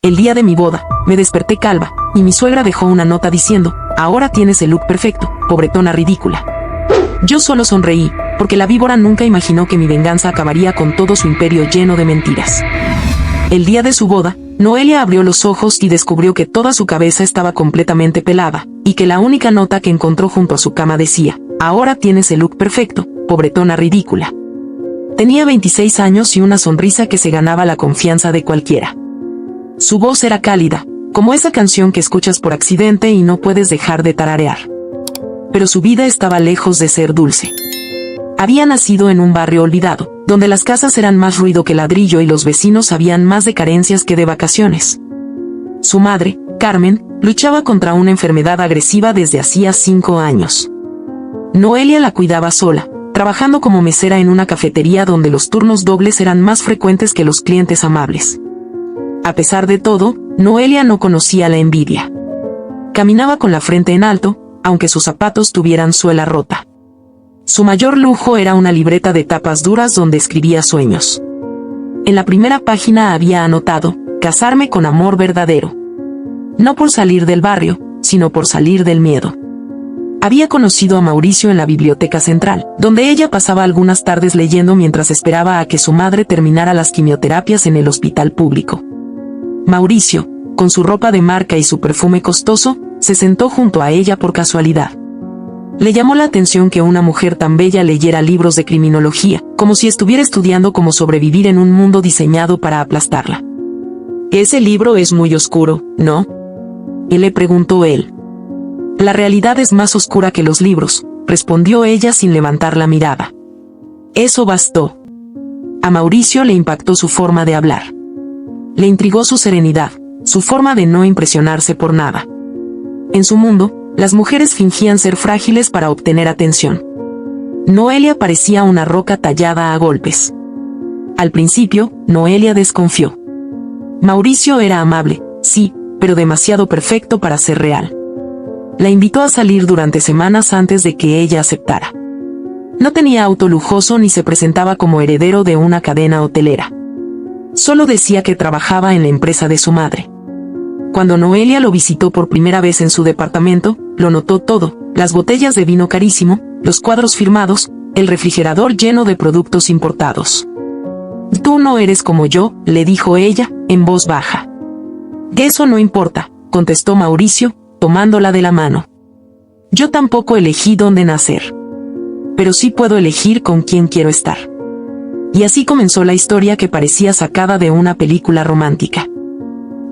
El día de mi boda, me desperté calva, y mi suegra dejó una nota diciendo, ahora tienes el look perfecto, pobretona ridícula. Yo solo sonreí, porque la víbora nunca imaginó que mi venganza acabaría con todo su imperio lleno de mentiras. El día de su boda, Noelia abrió los ojos y descubrió que toda su cabeza estaba completamente pelada, y que la única nota que encontró junto a su cama decía, ahora tienes el look perfecto, pobretona ridícula. Tenía 26 años y una sonrisa que se ganaba la confianza de cualquiera. Su voz era cálida, como esa canción que escuchas por accidente y no puedes dejar de tararear. Pero su vida estaba lejos de ser dulce. Había nacido en un barrio olvidado, donde las casas eran más ruido que ladrillo y los vecinos sabían más de carencias que de vacaciones. Su madre, Carmen, luchaba contra una enfermedad agresiva desde hacía 5 años. Noelia la cuidaba sola, trabajando como mesera en una cafetería donde los turnos dobles eran más frecuentes que los clientes amables. A pesar de todo, Noelia no conocía la envidia. Caminaba con la frente en alto, aunque sus zapatos tuvieran suela rota. Su mayor lujo era una libreta de tapas duras donde escribía sueños. En la primera página había anotado, casarme con amor verdadero. No por salir del barrio, sino por salir del miedo. Había conocido a Mauricio en la biblioteca central, donde ella pasaba algunas tardes leyendo mientras esperaba a que su madre terminara las quimioterapias en el hospital público. Mauricio, con su ropa de marca y su perfume costoso, se sentó junto a ella por casualidad. Le llamó la atención que una mujer tan bella leyera libros de criminología, como si estuviera estudiando cómo sobrevivir en un mundo diseñado para aplastarla. «Ese libro es muy oscuro, ¿no?», le preguntó él. «La realidad es más oscura que los libros», respondió ella sin levantar la mirada. Eso bastó. A Mauricio le impactó su forma de hablar. Le intrigó su serenidad, su forma de no impresionarse por nada. En su mundo, las mujeres fingían ser frágiles para obtener atención. Noelia parecía una roca tallada a golpes. Al principio, Noelia desconfió. Mauricio era amable, sí, pero demasiado perfecto para ser real. La invitó a salir durante semanas antes de que ella aceptara. No tenía auto lujoso ni se presentaba como heredero de una cadena hotelera. Solo decía que trabajaba en la empresa de su madre. Cuando Noelia lo visitó por primera vez en su departamento, lo notó todo: las botellas de vino carísimo, los cuadros firmados, el refrigerador lleno de productos importados. «Tú no eres como yo», le dijo ella, en voz baja. «Eso no importa», contestó Mauricio, tomándola de la mano. «Yo tampoco elegí dónde nacer. Pero sí puedo elegir con quién quiero estar». Y así comenzó la historia que parecía sacada de una película romántica.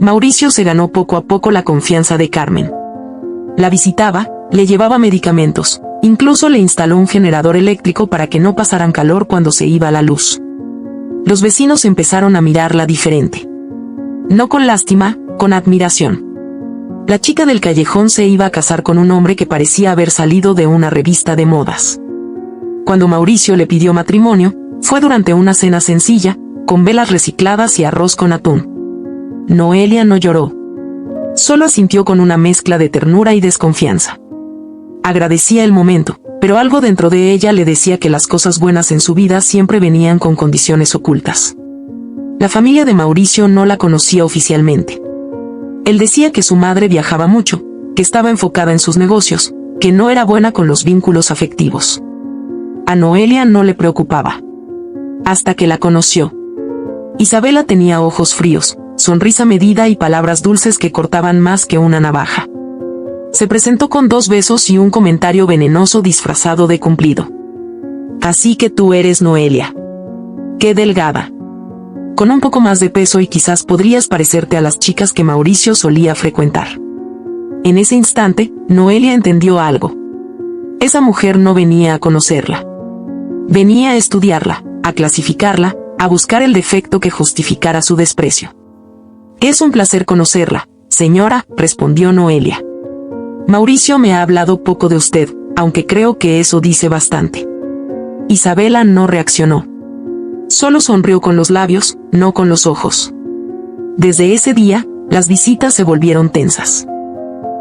Mauricio se ganó poco a poco la confianza de Carmen. La visitaba, le llevaba medicamentos, incluso le instaló un generador eléctrico para que no pasaran calor cuando se iba la luz. Los vecinos empezaron a mirarla diferente. No con lástima, con admiración. La chica del callejón se iba a casar con un hombre que parecía haber salido de una revista de modas. Cuando Mauricio le pidió matrimonio, fue durante una cena sencilla, con velas recicladas y arroz con atún. Noelia no lloró. Solo asintió con una mezcla de ternura y desconfianza. Agradecía el momento, pero algo dentro de ella le decía que las cosas buenas en su vida siempre venían con condiciones ocultas. La familia de Mauricio no la conocía oficialmente. Él decía que su madre viajaba mucho, que estaba enfocada en sus negocios, que no era buena con los vínculos afectivos. A Noelia no le preocupaba. Hasta que la conoció. Isabela tenía ojos fríos, sonrisa medida y palabras dulces que cortaban más que una navaja. Se presentó con 2 besos y un comentario venenoso disfrazado de cumplido. «Así que tú eres Noelia. Qué delgada. Con un poco más de peso y quizás podrías parecerte a las chicas que Mauricio solía frecuentar». En ese instante, Noelia entendió algo. Esa mujer no venía a conocerla. Venía a estudiarla, a clasificarla, a buscar el defecto que justificara su desprecio. «Es un placer conocerla, señora», respondió Noelia. «Mauricio me ha hablado poco de usted, aunque creo que eso dice bastante». Isabela no reaccionó. Solo sonrió con los labios, no con los ojos. Desde ese día, las visitas se volvieron tensas.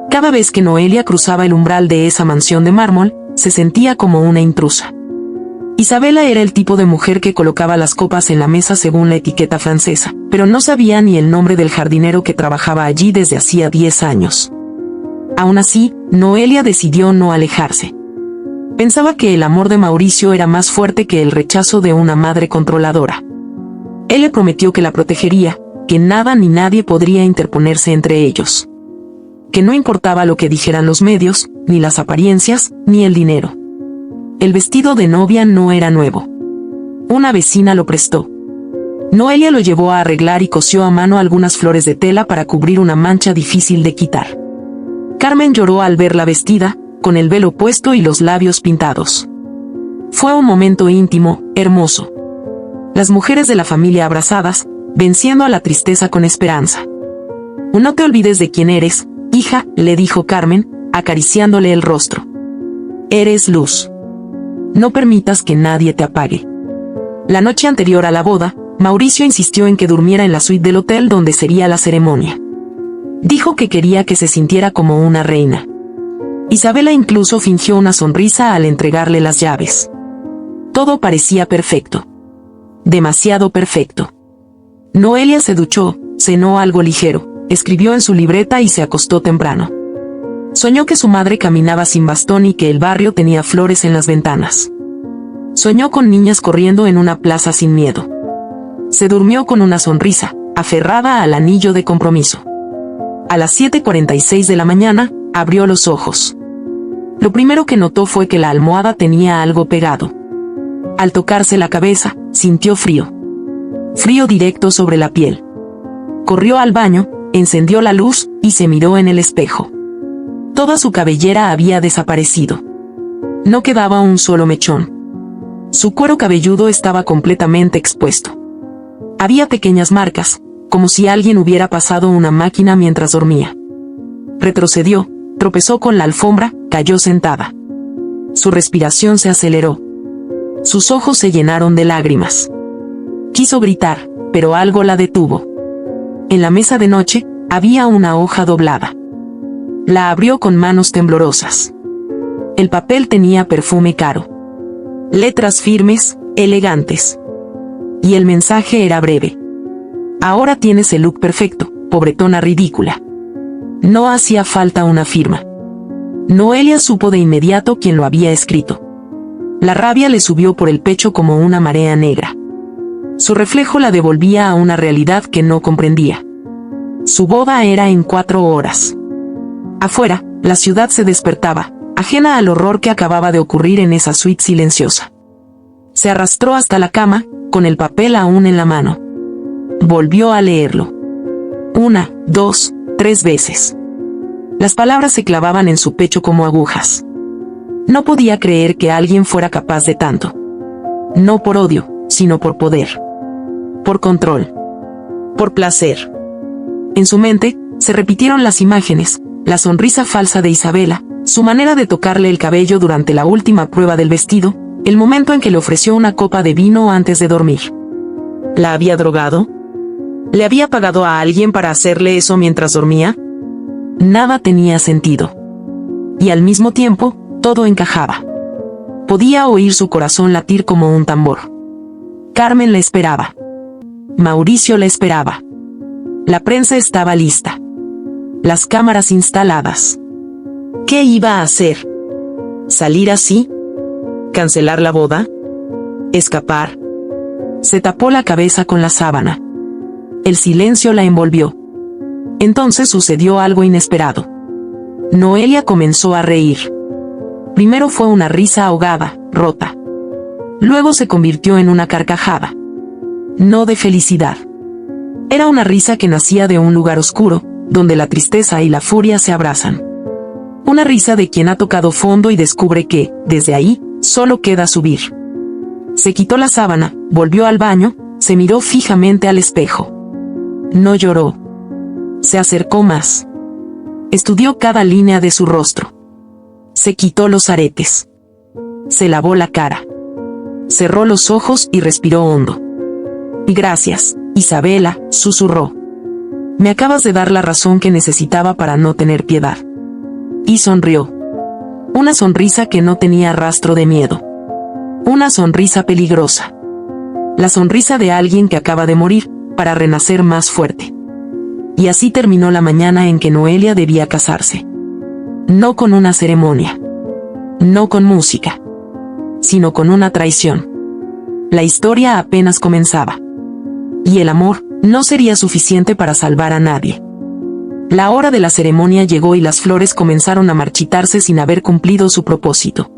Cada vez que Noelia cruzaba el umbral de esa mansión de mármol, se sentía como una intrusa. Isabela era el tipo de mujer que colocaba las copas en la mesa según la etiqueta francesa, pero pero no sabía ni el nombre del jardinero que trabajaba allí desde hacía 10 años. Aún así, Noelia decidió no alejarse. Pensaba que el amor de Mauricio era más fuerte que el rechazo de una madre controladora. Él le prometió que la protegería, que nada ni nadie podría interponerse entre ellos. Que no importaba lo que dijeran los medios, ni las apariencias, ni el dinero. El vestido de novia no era nuevo. Una vecina lo prestó. Noelia lo llevó a arreglar y cosió a mano algunas flores de tela para cubrir una mancha difícil de quitar. Carmen lloró al verla vestida, con el velo puesto y los labios pintados. Fue un momento íntimo, hermoso. Las mujeres de la familia abrazadas, venciendo a la tristeza con esperanza. No te olvides de quién eres, hija, le dijo Carmen, acariciándole el rostro. Eres luz. No permitas que nadie te apague. La noche anterior a la boda, Mauricio insistió en que durmiera en la suite del hotel donde sería la ceremonia. Dijo que quería que se sintiera como una reina. Isabela incluso fingió una sonrisa al entregarle las llaves. Todo parecía perfecto. Demasiado perfecto. Noelia se duchó, cenó algo ligero, escribió en su libreta y se acostó temprano. Soñó que su madre caminaba sin bastón y que el barrio tenía flores en las ventanas. Soñó con niñas corriendo en una plaza sin miedo. Se durmió con una sonrisa, aferrada al anillo de compromiso. A las 7:46 de la mañana, abrió los ojos. Lo primero que notó fue que la almohada tenía algo pegado. Al tocarse la cabeza, sintió frío. Frío directo sobre la piel. Corrió al baño, encendió la luz y se miró en el espejo. Toda su cabellera había desaparecido. No quedaba un solo mechón. Su cuero cabelludo estaba completamente expuesto. Había pequeñas marcas, como si alguien hubiera pasado una máquina mientras dormía. Retrocedió, tropezó con la alfombra, cayó sentada. Su respiración se aceleró. Sus ojos se llenaron de lágrimas. Quiso gritar, pero algo la detuvo. En la mesa de noche, había una hoja doblada. La abrió con manos temblorosas. El papel tenía perfume caro. Letras firmes, elegantes. Y el mensaje era breve. Ahora tienes el look perfecto, pobretona ridícula. No hacía falta una firma. Noelia supo de inmediato quién lo había escrito. La rabia le subió por el pecho como una marea negra. Su reflejo la devolvía a una realidad que no comprendía. Su boda era en 4 horas. Afuera, la ciudad se despertaba, ajena al horror que acababa de ocurrir en esa suite silenciosa. Se arrastró hasta la cama, con el papel aún en la mano. Volvió a leerlo. 1, 2, 3 veces. Las palabras se clavaban en su pecho como agujas. No podía creer que alguien fuera capaz de tanto. No por odio, sino por poder. Por control. Por placer. En su mente, se repitieron las imágenes, la sonrisa falsa de Isabela, su manera de tocarle el cabello durante la última prueba del vestido, el momento en que le ofreció una copa de vino antes de dormir. ¿La había drogado? ¿Le había pagado a alguien para hacerle eso mientras dormía? Nada tenía sentido. Y al mismo tiempo, todo encajaba. Podía oír su corazón latir como un tambor. Carmen la esperaba. Mauricio la esperaba. La prensa estaba lista. Las cámaras instaladas. ¿Qué iba a hacer? ¿Salir así? ¿Cancelar la boda? ¿Escapar? Se tapó la cabeza con la sábana. El silencio la envolvió. Entonces sucedió algo inesperado. Noelia comenzó a reír. Primero fue una risa ahogada, rota. Luego se convirtió en una carcajada. No de felicidad. Era una risa que nacía de un lugar oscuro, donde la tristeza y la furia se abrazan. Una risa de quien ha tocado fondo y descubre que, desde ahí, solo queda subir. Se quitó la sábana, volvió al baño, se miró fijamente al espejo. No lloró. Se acercó más. Estudió cada línea de su rostro. Se quitó los aretes. Se lavó la cara. Cerró los ojos y respiró hondo. Gracias, Isabela, susurró. Me acabas de dar la razón que necesitaba para no tener piedad. Y sonrió. Una sonrisa que no tenía rastro de miedo. Una sonrisa peligrosa. La sonrisa de alguien que acaba de morir, para renacer más fuerte. Y así terminó la mañana en que Noelia debía casarse. No con una ceremonia. No con música. Sino con una traición. La historia apenas comenzaba. Y el amor no sería suficiente para salvar a nadie. La hora de la ceremonia llegó y las flores comenzaron a marchitarse sin haber cumplido su propósito.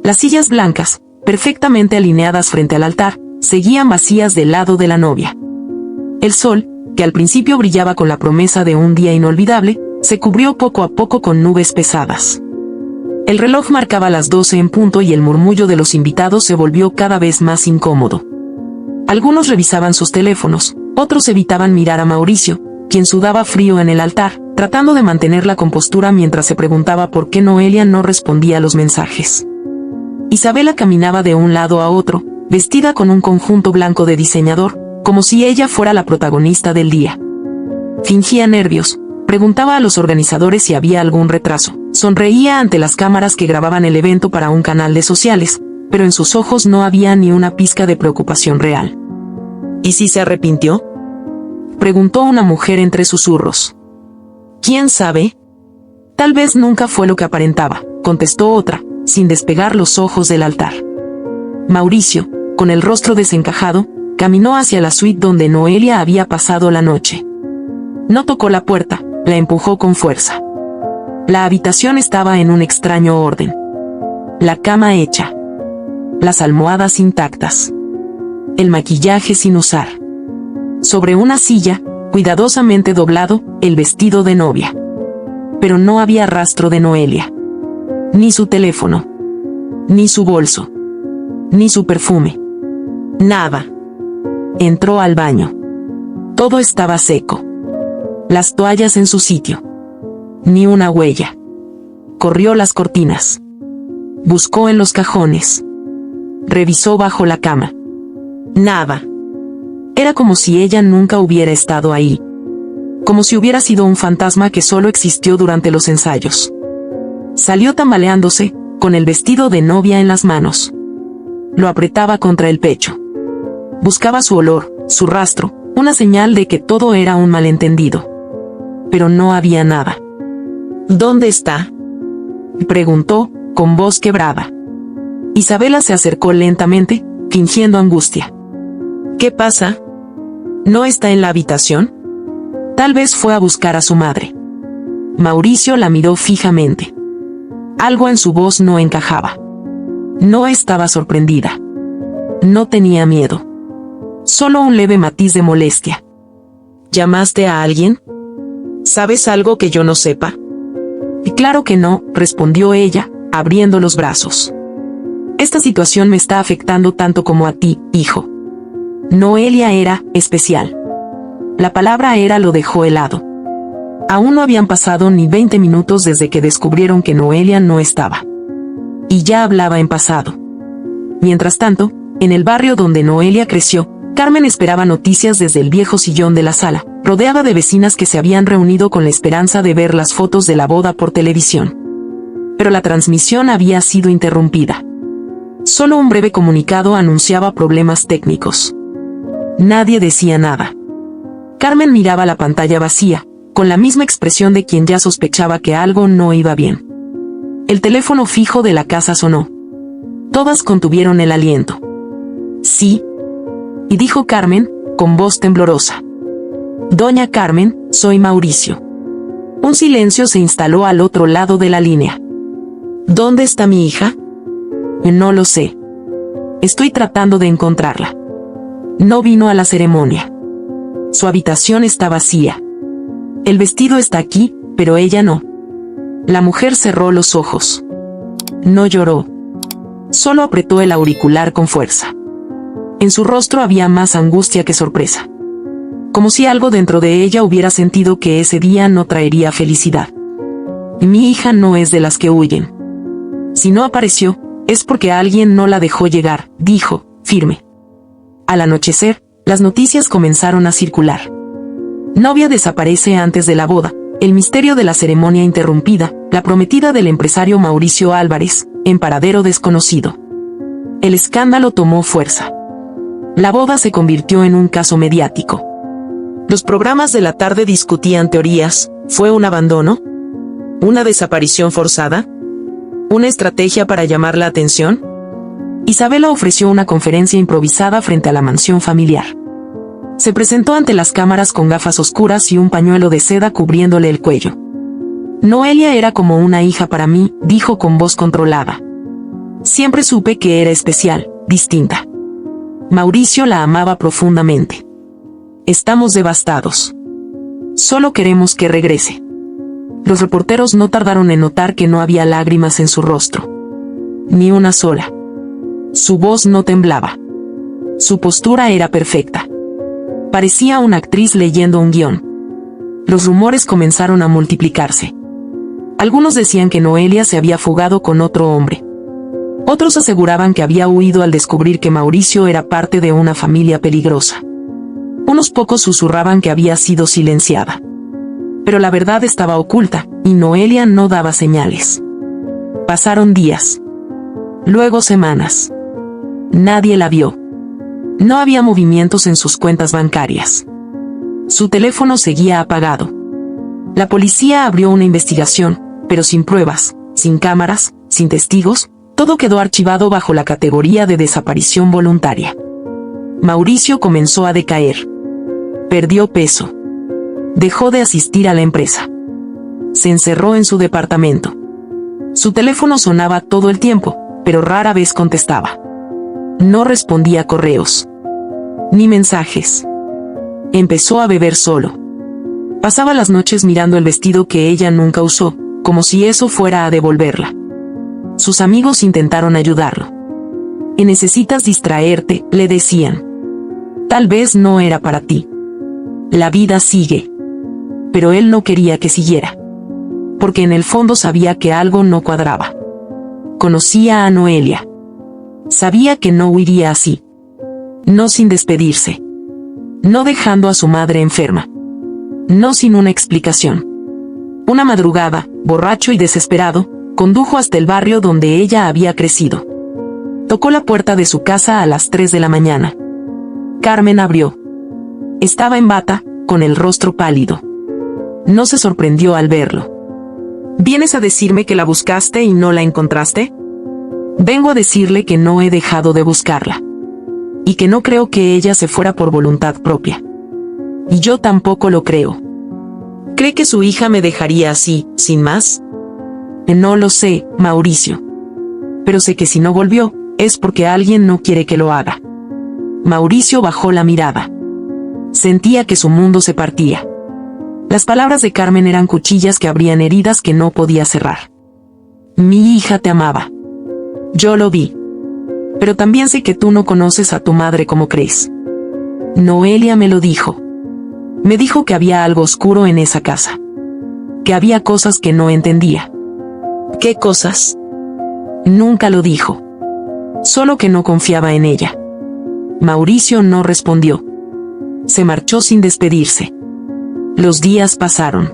Las sillas blancas, perfectamente alineadas frente al altar, seguían vacías del lado de la novia. El sol, que al principio brillaba con la promesa de un día inolvidable, se cubrió poco a poco con nubes pesadas. El reloj marcaba las 12 en punto y el murmullo de los invitados se volvió cada vez más incómodo. Algunos revisaban sus teléfonos, otros evitaban mirar a Mauricio, quien sudaba frío en el altar, tratando de mantener la compostura mientras se preguntaba por qué Noelia no respondía a los mensajes. Isabela caminaba de un lado a otro, vestida con un conjunto blanco de diseñador, como si ella fuera la protagonista del día. Fingía nervios, preguntaba a los organizadores si había algún retraso, sonreía ante las cámaras que grababan el evento para un canal de sociales, pero en sus ojos no había ni una pizca de preocupación real. ¿Y si se arrepintió?, preguntó una mujer entre susurros. ¿Quién sabe? Tal vez nunca fue lo que aparentaba, contestó otra, sin despegar los ojos del altar. Mauricio, con el rostro desencajado, caminó hacia la suite donde Noelia había pasado la noche. No tocó la puerta, la empujó con fuerza. La habitación estaba en un extraño orden. La cama hecha. Las almohadas intactas. El maquillaje sin usar. Sobre una silla, cuidadosamente doblado, el vestido de novia. Pero no había rastro de Noelia. Ni su teléfono. Ni su bolso. Ni su perfume. Nada. Entró al baño. Todo estaba seco. Las toallas en su sitio. Ni una huella. Corrió las cortinas. Buscó en los cajones. Revisó bajo la cama. Nada. Era como si ella nunca hubiera estado ahí. Como si hubiera sido un fantasma que solo existió durante los ensayos. Salió tambaleándose, con el vestido de novia en las manos. Lo apretaba contra el pecho. Buscaba su olor, su rastro, una señal de que todo era un malentendido. Pero no había nada. ¿Dónde está?, preguntó, con voz quebrada. Isabela se acercó lentamente, fingiendo angustia. ¿Qué pasa? ¿No está en la habitación? Tal vez fue a buscar a su madre. Mauricio la miró fijamente. Algo en su voz no encajaba. No estaba sorprendida. No tenía miedo. Solo un leve matiz de molestia. ¿Llamaste a alguien? ¿Sabes algo que yo no sepa? Claro que no, respondió ella, abriendo los brazos. Esta situación me está afectando tanto como a ti, hijo. Noelia era especial. La palabra era lo dejó helado. Aún no habían pasado ni 20 minutos desde que descubrieron que Noelia no estaba. Y ya hablaba en pasado. Mientras tanto, en el barrio donde Noelia creció, Carmen esperaba noticias desde el viejo sillón de la sala, rodeada de vecinas que se habían reunido con la esperanza de ver las fotos de la boda por televisión. Pero la transmisión había sido interrumpida. Solo un breve comunicado anunciaba problemas técnicos. Nadie decía nada. Carmen miraba la pantalla vacía, con la misma expresión de quien ya sospechaba que algo no iba bien. El teléfono fijo de la casa sonó. Todas contuvieron el aliento. Sí. Y dijo Carmen, con voz temblorosa. Doña Carmen, soy Mauricio. Un silencio se instaló al otro lado de la línea. ¿Dónde está mi hija? No lo sé. Estoy tratando de encontrarla. No vino a la ceremonia. Su habitación está vacía. El vestido está aquí, pero ella no. La mujer cerró los ojos. No lloró. Solo apretó el auricular con fuerza. En su rostro había más angustia que sorpresa. Como si algo dentro de ella hubiera sentido que ese día no traería felicidad. Mi hija no es de las que huyen. Si no apareció, es porque alguien no la dejó llegar, dijo, firme. Al anochecer, las noticias comenzaron a circular. Novia desaparece antes de la boda, el misterio de la ceremonia interrumpida, la prometida del empresario Mauricio Álvarez, en paradero desconocido. El escándalo tomó fuerza. La boda se convirtió en un caso mediático. Los programas de la tarde discutían teorías. ¿Fue un abandono? ¿Una desaparición forzada? ¿Una estrategia para llamar la atención? Isabela ofreció una conferencia improvisada frente a la mansión familiar. Se presentó ante las cámaras con gafas oscuras y un pañuelo de seda cubriéndole el cuello. Noelia era como una hija para mí, dijo con voz controlada. Siempre supe que era especial, distinta. Mauricio la amaba profundamente. Estamos devastados. Solo queremos que regrese. Los reporteros no tardaron en notar que no había lágrimas en su rostro. Ni una sola. Su voz no temblaba. Su postura era perfecta. Parecía una actriz leyendo un guión. Los rumores comenzaron a multiplicarse. Algunos decían que Noelia se había fugado con otro hombre. Otros aseguraban que había huido al descubrir que Mauricio era parte de una familia peligrosa. Unos pocos susurraban que había sido silenciada. Pero la verdad estaba oculta, y Noelia no daba señales. Pasaron días. Luego semanas. Nadie la vio. No había movimientos en sus cuentas bancarias. Su teléfono seguía apagado. La policía abrió una investigación, pero sin pruebas, sin cámaras, sin testigos, todo quedó archivado bajo la categoría de desaparición voluntaria. Mauricio comenzó a decaer. Perdió peso. Dejó de asistir a la empresa. Se encerró en su departamento. Su teléfono sonaba todo el tiempo, pero rara vez contestaba. No respondía correos. Ni mensajes. Empezó a beber solo. Pasaba las noches mirando el vestido que ella nunca usó, como si eso fuera a devolverla. Sus amigos intentaron ayudarlo. Necesitas distraerte, le decían. Tal vez no era para ti. La vida sigue. Pero él no quería que siguiera. Porque en el fondo sabía que algo no cuadraba. Conocía a Noelia. Sabía que no huiría así. No sin despedirse. No dejando a su madre enferma. No sin una explicación. Una madrugada, borracho y desesperado, condujo hasta el barrio donde ella había crecido. Tocó la puerta de su casa a las 3 de la mañana. Carmen abrió. Estaba en bata, con el rostro pálido. No se sorprendió al verlo. ¿Vienes a decirme que la buscaste y no la encontraste? Vengo a decirle que no he dejado de buscarla. Y que no creo que ella se fuera por voluntad propia. Y yo tampoco lo creo. ¿Cree que su hija me dejaría así, sin más? No lo sé, Mauricio. Pero sé que si no volvió, es porque alguien no quiere que lo haga. Mauricio bajó la mirada. Sentía que su mundo se partía. Las palabras de Carmen eran cuchillas que abrían heridas que no podía cerrar. Mi hija te amaba. Yo lo vi. Pero también sé que tú no conoces a tu madre como crees. Noelia me lo dijo. Me dijo que había algo oscuro en esa casa. Que había cosas que no entendía. ¿Qué cosas? Nunca lo dijo. Solo que no confiaba en ella. Mauricio no respondió. Se marchó sin despedirse. Los días pasaron.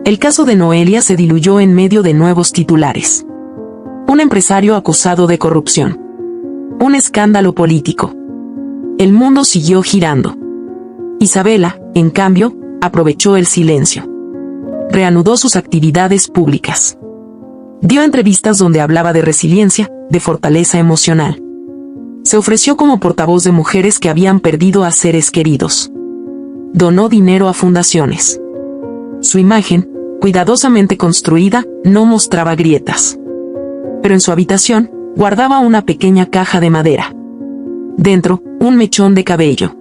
El caso de Noelia se diluyó en medio de nuevos titulares. Un empresario acusado de corrupción. Un escándalo político. El mundo siguió girando. Isabela, en cambio, aprovechó el silencio. Reanudó sus actividades públicas. Dio entrevistas donde hablaba de resiliencia, de fortaleza emocional. Se ofreció como portavoz de mujeres que habían perdido a seres queridos. Donó dinero a fundaciones. Su imagen, cuidadosamente construida, no mostraba grietas. Pero en su habitación, guardaba una pequeña caja de madera. Dentro, un mechón de cabello.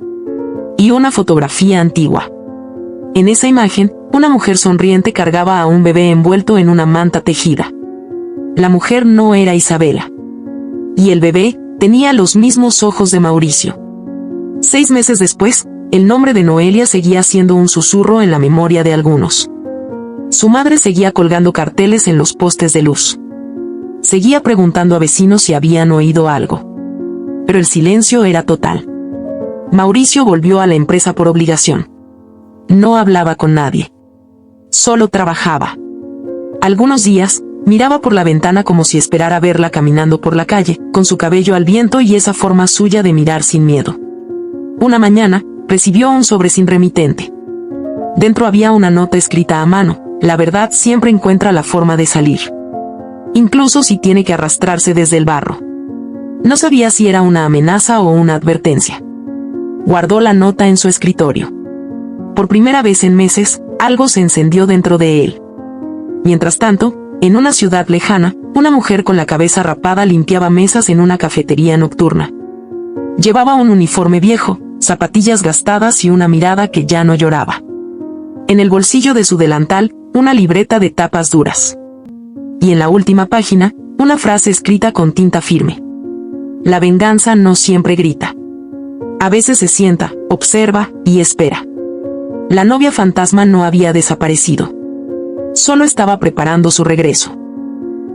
Y una fotografía antigua. En esa imagen, una mujer sonriente cargaba a un bebé envuelto en una manta tejida. La mujer no era Isabela. Y el bebé tenía los mismos ojos de Mauricio. 6 meses después, el nombre de Noelia seguía siendo un susurro en la memoria de algunos. Su madre seguía colgando carteles en los postes de luz. Seguía preguntando a vecinos si habían oído algo. Pero el silencio era total. Mauricio volvió a la empresa por obligación. No hablaba con nadie. Solo trabajaba. Algunos días, miraba por la ventana como si esperara verla caminando por la calle, con su cabello al viento y esa forma suya de mirar sin miedo. Una mañana, recibió un sobre sin remitente. Dentro había una nota escrita a mano: la verdad siempre encuentra la forma de salir, incluso si tiene que arrastrarse desde el barro. No sabía si era una amenaza o una advertencia. Guardó la nota en su escritorio. Por primera vez en meses, algo se encendió dentro de él. Mientras tanto, en una ciudad lejana, una mujer con la cabeza rapada limpiaba mesas en una cafetería nocturna. Llevaba un uniforme viejo, zapatillas gastadas y una mirada que ya no lloraba. En el bolsillo de su delantal, una libreta de tapas duras. Y en la última página, una frase escrita con tinta firme: la venganza no siempre grita. A veces se sienta, observa y espera. La novia fantasma no había desaparecido. Solo estaba preparando su regreso.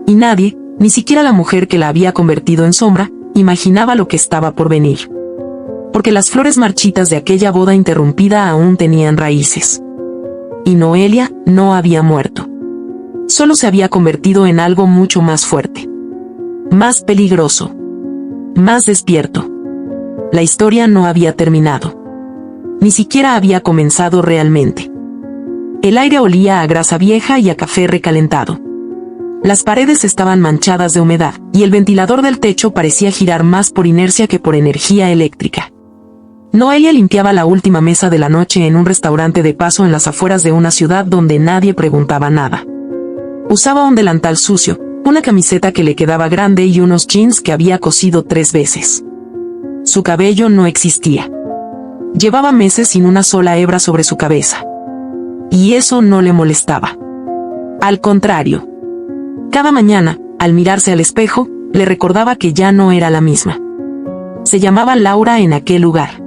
Y nadie, ni siquiera la mujer que la había convertido en sombra, imaginaba lo que estaba por venir. Porque las flores marchitas de aquella boda interrumpida aún tenían raíces. Y Noelia no había muerto. Solo se había convertido en algo mucho más fuerte. Más peligroso. Más despierto. La historia no había terminado. Ni siquiera había comenzado realmente. El aire olía a grasa vieja y a café recalentado. Las paredes estaban manchadas de humedad, y el ventilador del techo parecía girar más por inercia que por energía eléctrica. Noelia limpiaba la última mesa de la noche en un restaurante de paso en las afueras de una ciudad donde nadie preguntaba nada. Usaba un delantal sucio, una camiseta que le quedaba grande y unos jeans que había cosido 3 veces. Su cabello no existía. Llevaba meses sin una sola hebra sobre su cabeza. Y eso no le molestaba. Al contrario. Cada mañana, al mirarse al espejo, le recordaba que ya no era la misma. Se llamaba Laura en aquel lugar.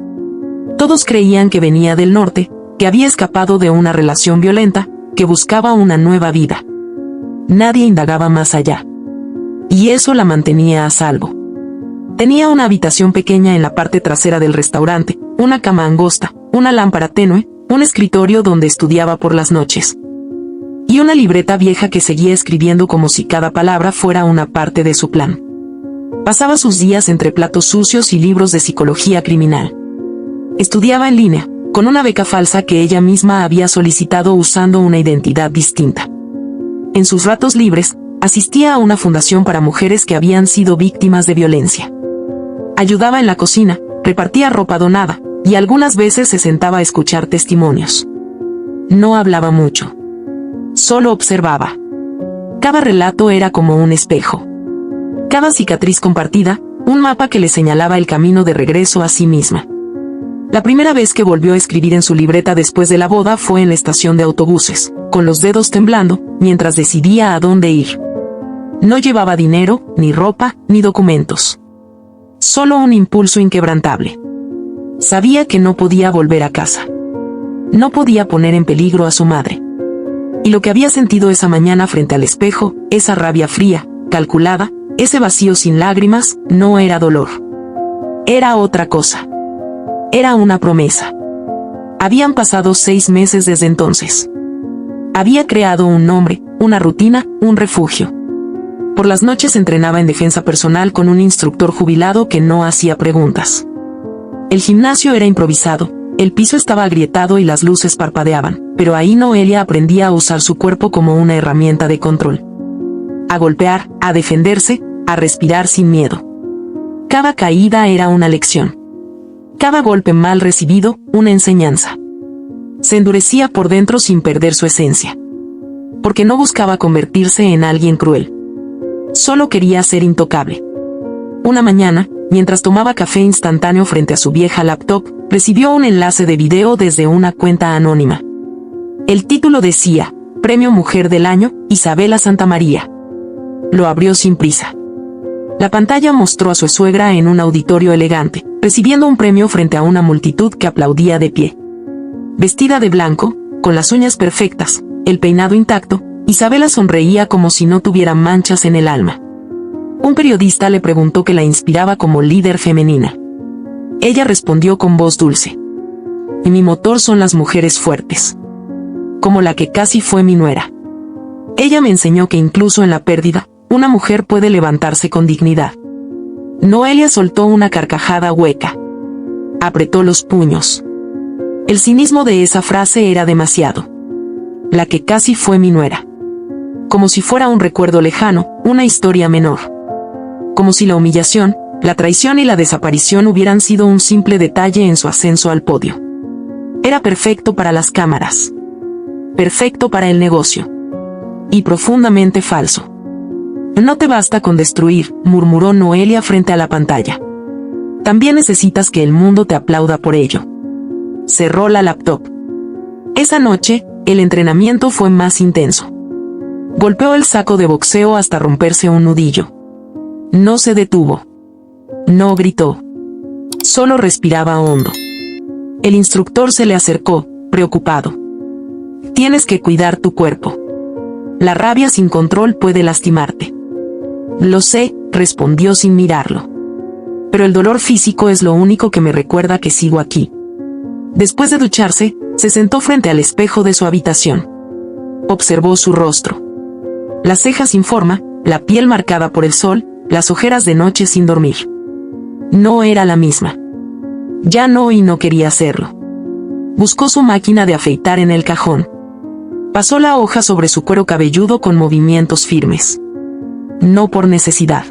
Todos creían que venía del norte, que había escapado de una relación violenta, que buscaba una nueva vida. Nadie indagaba más allá. Y eso la mantenía a salvo. Tenía una habitación pequeña en la parte trasera del restaurante, una cama angosta, una lámpara tenue, un escritorio donde estudiaba por las noches. Y una libreta vieja que seguía escribiendo como si cada palabra fuera una parte de su plan. Pasaba sus días entre platos sucios y libros de psicología criminal. Estudiaba en línea, con una beca falsa que ella misma había solicitado usando una identidad distinta. En sus ratos libres, asistía a una fundación para mujeres que habían sido víctimas de violencia. Ayudaba en la cocina, repartía ropa donada, y algunas veces se sentaba a escuchar testimonios. No hablaba mucho. Solo observaba. Cada relato era como un espejo. Cada cicatriz compartida, un mapa que le señalaba el camino de regreso a sí misma. La primera vez que volvió a escribir en su libreta después de la boda fue en la estación de autobuses, con los dedos temblando, mientras decidía a dónde ir. No llevaba dinero, ni ropa, ni documentos. Solo un impulso inquebrantable. Sabía que no podía volver a casa. No podía poner en peligro a su madre. Y lo que había sentido esa mañana frente al espejo, esa rabia fría, calculada, ese vacío sin lágrimas, no era dolor. Era otra cosa. Era una promesa. Habían pasado 6 meses desde entonces. Había creado un nombre, una rutina, un refugio. Por las noches entrenaba en defensa personal con un instructor jubilado que no hacía preguntas. El gimnasio era improvisado, el piso estaba agrietado y las luces parpadeaban, pero ahí Noelia aprendía a usar su cuerpo como una herramienta de control. A golpear, a defenderse, a respirar sin miedo. Cada caída era una lección. Cada golpe mal recibido, una enseñanza. Se endurecía por dentro sin perder su esencia. Porque no buscaba convertirse en alguien cruel. Solo quería ser intocable. Una mañana, mientras tomaba café instantáneo frente a su vieja laptop, recibió un enlace de video desde una cuenta anónima. El título decía: Premio Mujer del Año, Isabela Santamaría. Lo abrió sin prisa. La pantalla mostró a su suegra en un auditorio elegante, recibiendo un premio frente a una multitud que aplaudía de pie. Vestida de blanco, con las uñas perfectas, el peinado intacto, Isabela sonreía como si no tuviera manchas en el alma. Un periodista le preguntó qué la inspiraba como líder femenina. Ella respondió con voz dulce: y mi motor son las mujeres fuertes. Como la que casi fue mi nuera. Ella me enseñó que incluso en la pérdida, una mujer puede levantarse con dignidad. Noelia soltó una carcajada hueca. Apretó los puños. El cinismo de esa frase era demasiado. La que casi fue mi nuera. Como si fuera un recuerdo lejano, una historia menor. Como si la humillación, la traición y la desaparición hubieran sido un simple detalle en su ascenso al podio. Era perfecto para las cámaras. Perfecto para el negocio. Y profundamente falso. No te basta con destruir, murmuró Noelia frente a la pantalla. También necesitas que el mundo te aplauda por ello. Cerró la laptop. Esa noche, el entrenamiento fue más intenso. Golpeó el saco de boxeo hasta romperse un nudillo. No se detuvo. No gritó. Solo respiraba hondo. El instructor se le acercó, preocupado. Tienes que cuidar tu cuerpo. La rabia sin control puede lastimarte. Lo sé, respondió sin mirarlo. Pero el dolor físico es lo único que me recuerda que sigo aquí. Después de ducharse, se sentó frente al espejo de su habitación. Observó su rostro. Las cejas sin forma, la piel marcada por el sol, las ojeras de noche sin dormir. No era la misma. Ya no, y no quería hacerlo. Buscó su máquina de afeitar en el cajón. Pasó la hoja sobre su cuero cabelludo con movimientos firmes. No por necesidad.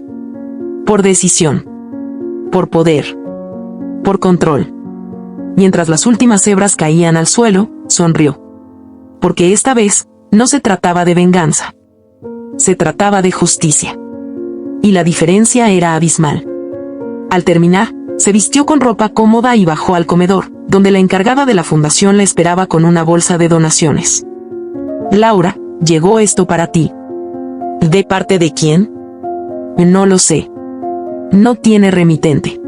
Por decisión. Por poder. Por control. Mientras las últimas hebras caían al suelo, sonrió. Porque esta vez, no se trataba de venganza. Se trataba de justicia. Y la diferencia era abismal. Al terminar, se vistió con ropa cómoda y bajó al comedor, donde la encargada de la fundación la esperaba con una bolsa de donaciones. Laura, llegó esto para ti. ¿De parte de quién? No lo sé. No tiene remitente.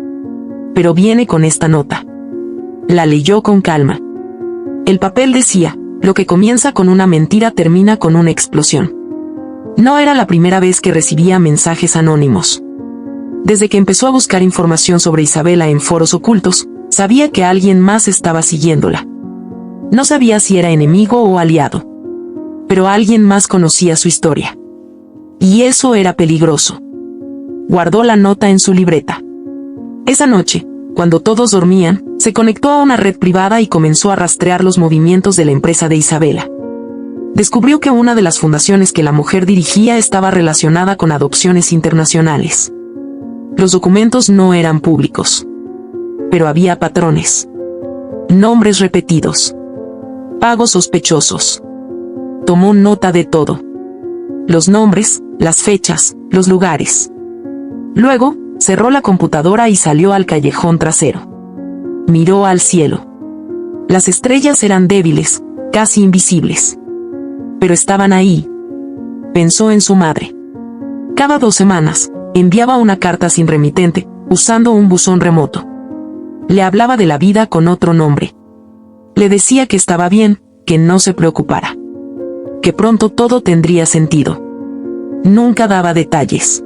Pero viene con esta nota. La leyó con calma. El papel decía, lo que comienza con una mentira termina con una explosión. No era la primera vez que recibía mensajes anónimos. Desde que empezó a buscar información sobre Isabela en foros ocultos, sabía que alguien más estaba siguiéndola. No sabía si era enemigo o aliado. Pero alguien más conocía su historia. Y eso era peligroso. Guardó la nota en su libreta. Esa noche, cuando todos dormían, se conectó a una red privada y comenzó a rastrear los movimientos de la empresa de Isabela. Descubrió que una de las fundaciones que la mujer dirigía estaba relacionada con adopciones internacionales. Los documentos no eran públicos. Pero había patrones. Nombres repetidos. Pagos sospechosos. Tomó nota de todo. Los nombres, las fechas, los lugares. Luego, cerró la computadora y salió al callejón trasero. Miró al cielo. Las estrellas eran débiles, casi invisibles. Pero estaban ahí. Pensó en su madre. Cada 2 semanas, enviaba una carta sin remitente, usando un buzón remoto. Le hablaba de la vida con otro nombre. Le decía que estaba bien, que no se preocupara. Que pronto todo tendría sentido. Nunca daba detalles.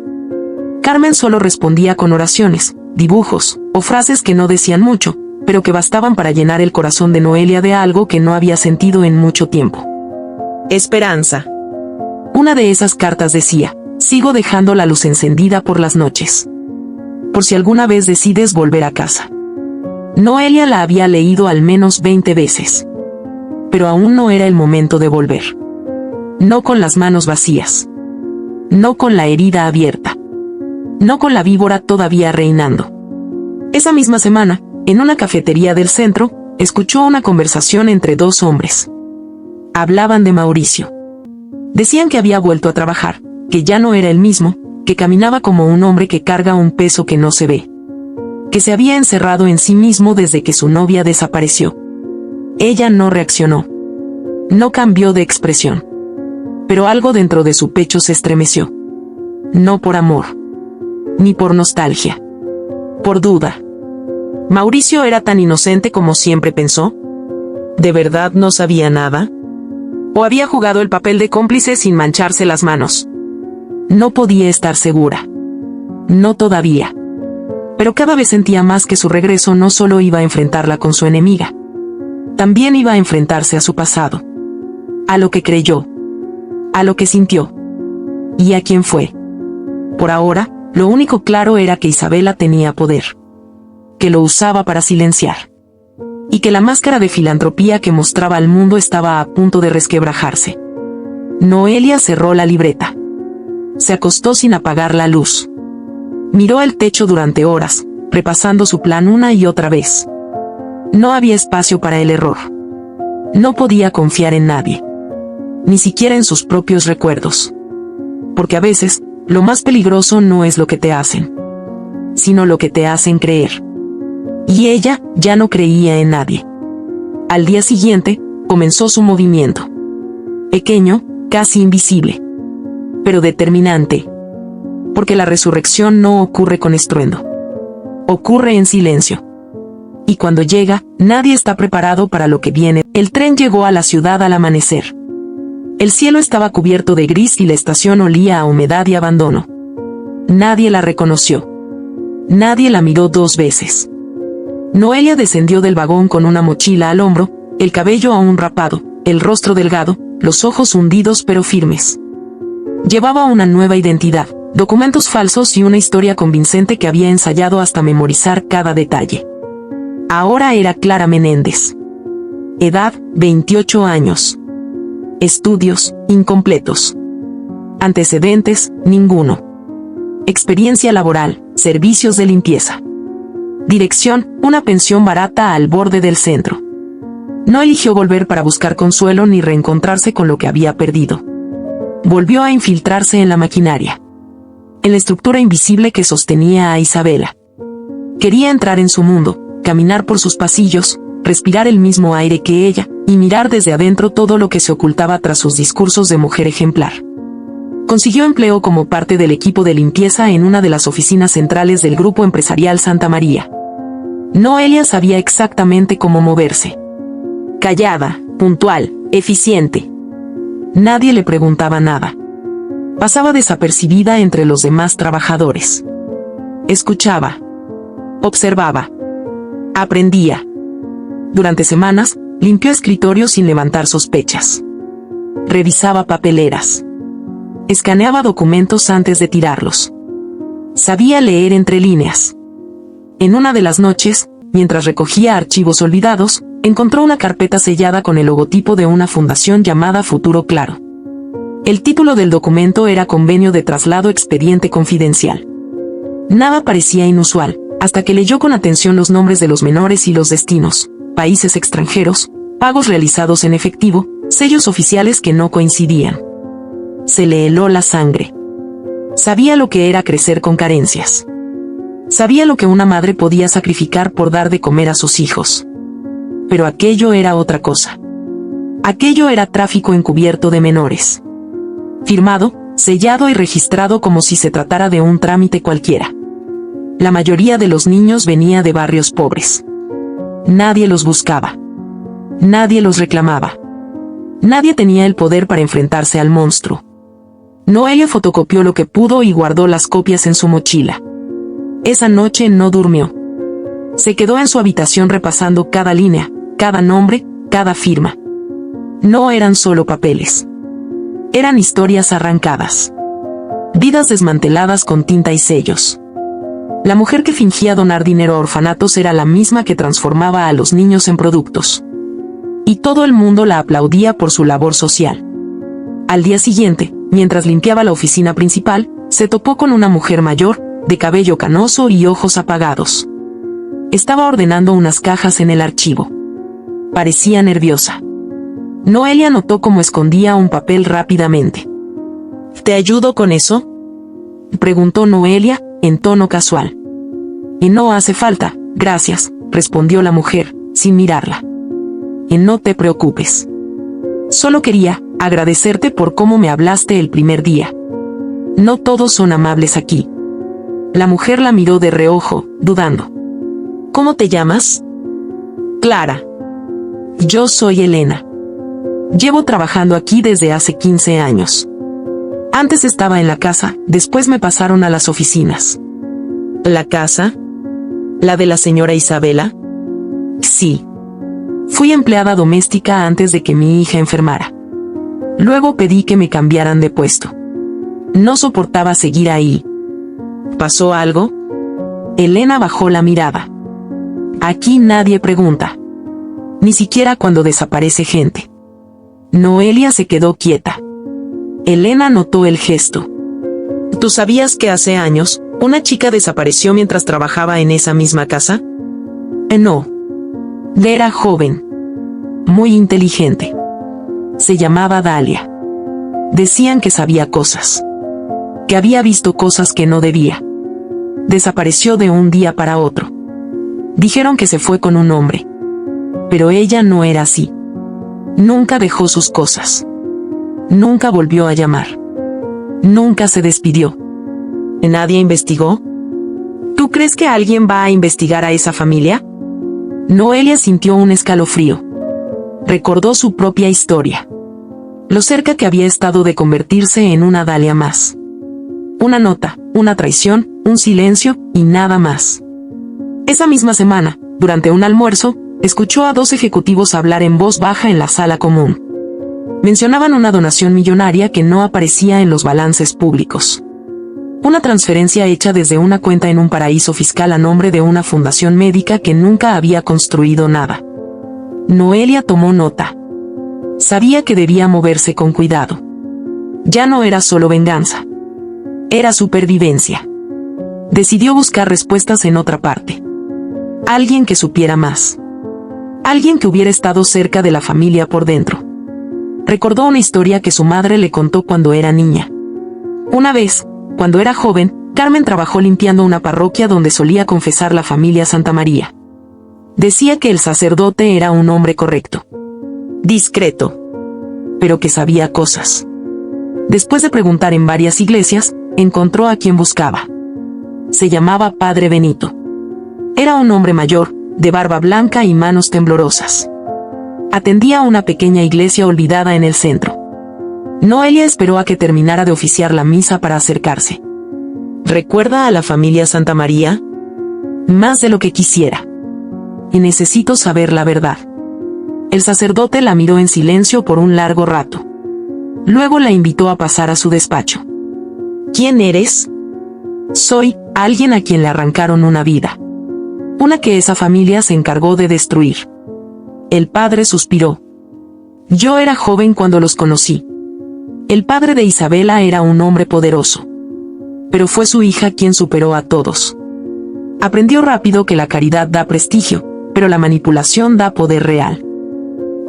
Carmen solo respondía con oraciones, dibujos, o frases que no decían mucho, pero que bastaban para llenar el corazón de Noelia de algo que no había sentido en mucho tiempo. Esperanza. Una de esas cartas decía, sigo dejando la luz encendida por las noches. Por si alguna vez decides volver a casa. Noelia la había leído al menos 20 veces. Pero aún no era el momento de volver. No con las manos vacías. No con la herida abierta. No con la víbora todavía reinando. Esa misma semana, en una cafetería del centro, escuchó una conversación entre 2 hombres. Hablaban de Mauricio. Decían que había vuelto a trabajar, que ya no era el mismo, que caminaba como un hombre que carga un peso que no se ve. Que se había encerrado en sí mismo desde que su novia desapareció. Ella no reaccionó. No cambió de expresión. Pero algo dentro de su pecho se estremeció. No por amor. Ni por nostalgia. Por duda. ¿Mauricio era tan inocente como siempre pensó? ¿De verdad no sabía nada? ¿O había jugado el papel de cómplice sin mancharse las manos? No podía estar segura. No todavía. Pero cada vez sentía más que su regreso no solo iba a enfrentarla con su enemiga. También iba a enfrentarse a su pasado. A lo que creyó. A lo que sintió. Y a quién fue. Por ahora, lo único claro era que Isabela tenía poder. Que lo usaba para silenciar. y que la máscara de filantropía que mostraba al mundo estaba a punto de resquebrajarse. Noelia cerró la libreta. Se acostó sin apagar la luz. Miró el techo durante horas, repasando su plan una y otra vez. No había espacio para el error. No podía confiar en nadie. Ni siquiera en sus propios recuerdos. Porque a veces, lo más peligroso no es lo que te hacen, sino lo que te hacen creer. Y ella ya no creía en nadie. Al día siguiente, comenzó su movimiento. Pequeño, casi invisible. Pero determinante. Porque la resurrección no ocurre con estruendo. Ocurre en silencio. Y cuando llega, nadie está preparado para lo que viene. El tren llegó a la ciudad al amanecer. El cielo estaba cubierto de gris y la estación olía a humedad y abandono. Nadie la reconoció. Nadie la miró 2 veces. Noelia descendió del vagón con una mochila al hombro, el cabello aún rapado, el rostro delgado, los ojos hundidos pero firmes. Llevaba una nueva identidad, documentos falsos y una historia convincente que había ensayado hasta memorizar cada detalle. Ahora era Clara Menéndez. Edad, 28 años. Estudios, incompletos. Antecedentes, ninguno. Experiencia laboral, servicios de limpieza. Dirección, una pensión barata al borde del centro. No eligió volver para buscar consuelo ni reencontrarse con lo que había perdido. Volvió a infiltrarse en la maquinaria. En la estructura invisible que sostenía a Isabela. Quería entrar en su mundo, caminar por sus pasillos, respirar el mismo aire que ella, y mirar desde adentro todo lo que se ocultaba tras sus discursos de mujer ejemplar. Consiguió empleo como parte del equipo de limpieza en una de las oficinas centrales del Grupo Empresarial Santa María. Noelia sabía exactamente cómo moverse. Callada, puntual, eficiente. Nadie le preguntaba nada. Pasaba desapercibida entre los demás trabajadores. Escuchaba. Observaba. Aprendía. Durante semanas, limpió escritorios sin levantar sospechas. Revisaba papeleras. Escaneaba documentos antes de tirarlos. Sabía leer entre líneas. En una de las noches, mientras recogía archivos olvidados, encontró una carpeta sellada con el logotipo de una fundación llamada Futuro Claro. El título del documento era Convenio de Traslado Expediente Confidencial. Nada parecía inusual, hasta que leyó con atención los nombres de los menores y los destinos, países extranjeros, pagos realizados en efectivo, sellos oficiales que no coincidían. Se le heló la sangre. Sabía lo que era crecer con carencias. Sabía lo que una madre podía sacrificar por dar de comer a sus hijos. Pero aquello era otra cosa. Aquello era tráfico encubierto de menores. Firmado, sellado y registrado como si se tratara de un trámite cualquiera. La mayoría de los niños venía de barrios pobres. Nadie los buscaba. Nadie los reclamaba. Nadie tenía el poder para enfrentarse al monstruo. Noelia fotocopió lo que pudo y guardó las copias en su mochila. Esa noche no durmió. Se quedó en su habitación repasando cada línea, cada nombre, cada firma. No eran solo papeles. Eran historias arrancadas. Vidas desmanteladas con tinta y sellos. La mujer que fingía donar dinero a orfanatos era la misma que transformaba a los niños en productos. Y todo el mundo la aplaudía por su labor social. Al día siguiente, mientras limpiaba la oficina principal, se topó con una mujer mayor, de cabello canoso y ojos apagados. Estaba ordenando unas cajas en el archivo. Parecía nerviosa. Noelia notó cómo escondía un papel rápidamente. ¿Te ayudo con eso?, preguntó Noelia, en tono casual. Y no hace falta, gracias, respondió la mujer, sin mirarla. Y no te preocupes. Solo quería agradecerte por cómo me hablaste el primer día. No todos son amables aquí. La mujer la miró de reojo, dudando. ¿Cómo te llamas? Clara. Yo soy Elena. Llevo trabajando aquí desde hace 15 años. Antes estaba en la casa, después me pasaron a las oficinas. ¿La casa? ¿La de la señora Isabela? Sí. Fui empleada doméstica antes de que mi hija enfermara. Luego pedí que me cambiaran de puesto. No soportaba seguir ahí. ¿Pasó algo? Elena bajó la mirada. Aquí nadie pregunta. Ni siquiera cuando desaparece gente. Noelia se quedó quieta. Elena notó el gesto. ¿Tú sabías que hace años, una chica desapareció mientras trabajaba en esa misma casa? No. Era joven. Muy inteligente. Se llamaba Dalia. Decían que sabía cosas. Que había visto cosas que no debía. Desapareció de un día para otro. Dijeron que se fue con un hombre. Pero ella no era así. Nunca dejó sus cosas. Nunca volvió a llamar. Nunca se despidió. ¿Nadie investigó? ¿Tú crees que alguien va a investigar a esa familia? Noelia sintió un escalofrío. Recordó su propia historia. Lo cerca que había estado de convertirse en una Dalia más. Una nota, una traición, un silencio y nada más. Esa misma semana, durante un almuerzo, escuchó a 2 ejecutivos hablar en voz baja en la sala común. Mencionaban una donación millonaria que no aparecía en los balances públicos. Una transferencia hecha desde una cuenta en un paraíso fiscal a nombre de una fundación médica que nunca había construido nada. Noelia tomó nota. Sabía que debía moverse con cuidado. Ya no era solo venganza. Era supervivencia. Decidió buscar respuestas en otra parte. Alguien que supiera más. Alguien que hubiera estado cerca de la familia por dentro. Recordó una historia que su madre le contó cuando era niña. Una vez, cuando era joven, Carmen trabajó limpiando una parroquia donde solía confesar la familia Santa María. Decía que el sacerdote era un hombre correcto. Discreto. Pero que sabía cosas. Después de preguntar en varias iglesias, encontró a quien buscaba. Se llamaba Padre Benito. Era un hombre mayor, de barba blanca y manos temblorosas. Atendía a una pequeña iglesia olvidada en el centro. Noelia esperó a que terminara de oficiar la misa para acercarse. ¿Recuerda a la familia Santa María? Más de lo que quisiera. Y necesito saber la verdad. El sacerdote la miró en silencio por un largo rato. Luego la invitó a pasar a su despacho. ¿Quién eres? Soy alguien a quien le arrancaron una vida. Una que esa familia se encargó de destruir. El padre suspiró. Yo era joven cuando los conocí. El padre de Isabela era un hombre poderoso. Pero fue su hija quien superó a todos. Aprendió rápido que la caridad da prestigio, pero la manipulación da poder real.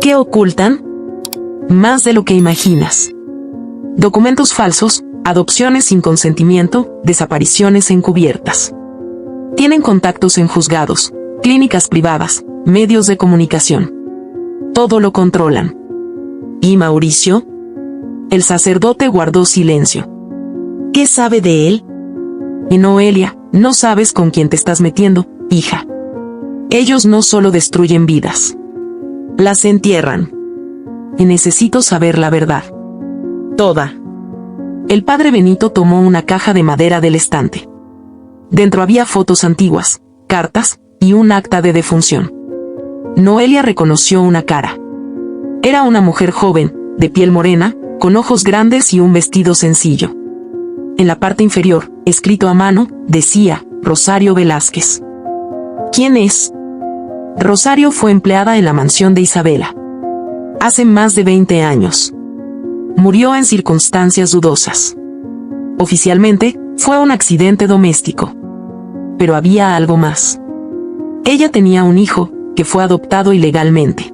¿Qué ocultan? Más de lo que imaginas. Documentos falsos, adopciones sin consentimiento, desapariciones encubiertas. Tienen contactos en juzgados, clínicas privadas, medios de comunicación. Todo lo controlan. ¿Y Mauricio? El sacerdote guardó silencio. ¿Qué sabe de él? Y Noelia, no sabes con quién te estás metiendo, hija. Ellos no solo destruyen vidas. Las entierran. Y necesito saber la verdad. Toda. El padre Benito tomó una caja de madera del estante. Dentro había fotos antiguas, cartas y un acta de defunción. Noelia reconoció una cara. Era una mujer joven, de piel morena, con ojos grandes y un vestido sencillo. En la parte inferior, escrito a mano, decía, Rosario Velázquez. ¿Quién es? Rosario fue empleada en la mansión de Isabela. Hace más de 20 años. Murió en circunstancias dudosas. Oficialmente, fue un accidente doméstico. Pero había algo más. Ella tenía un hijo, que fue adoptado ilegalmente.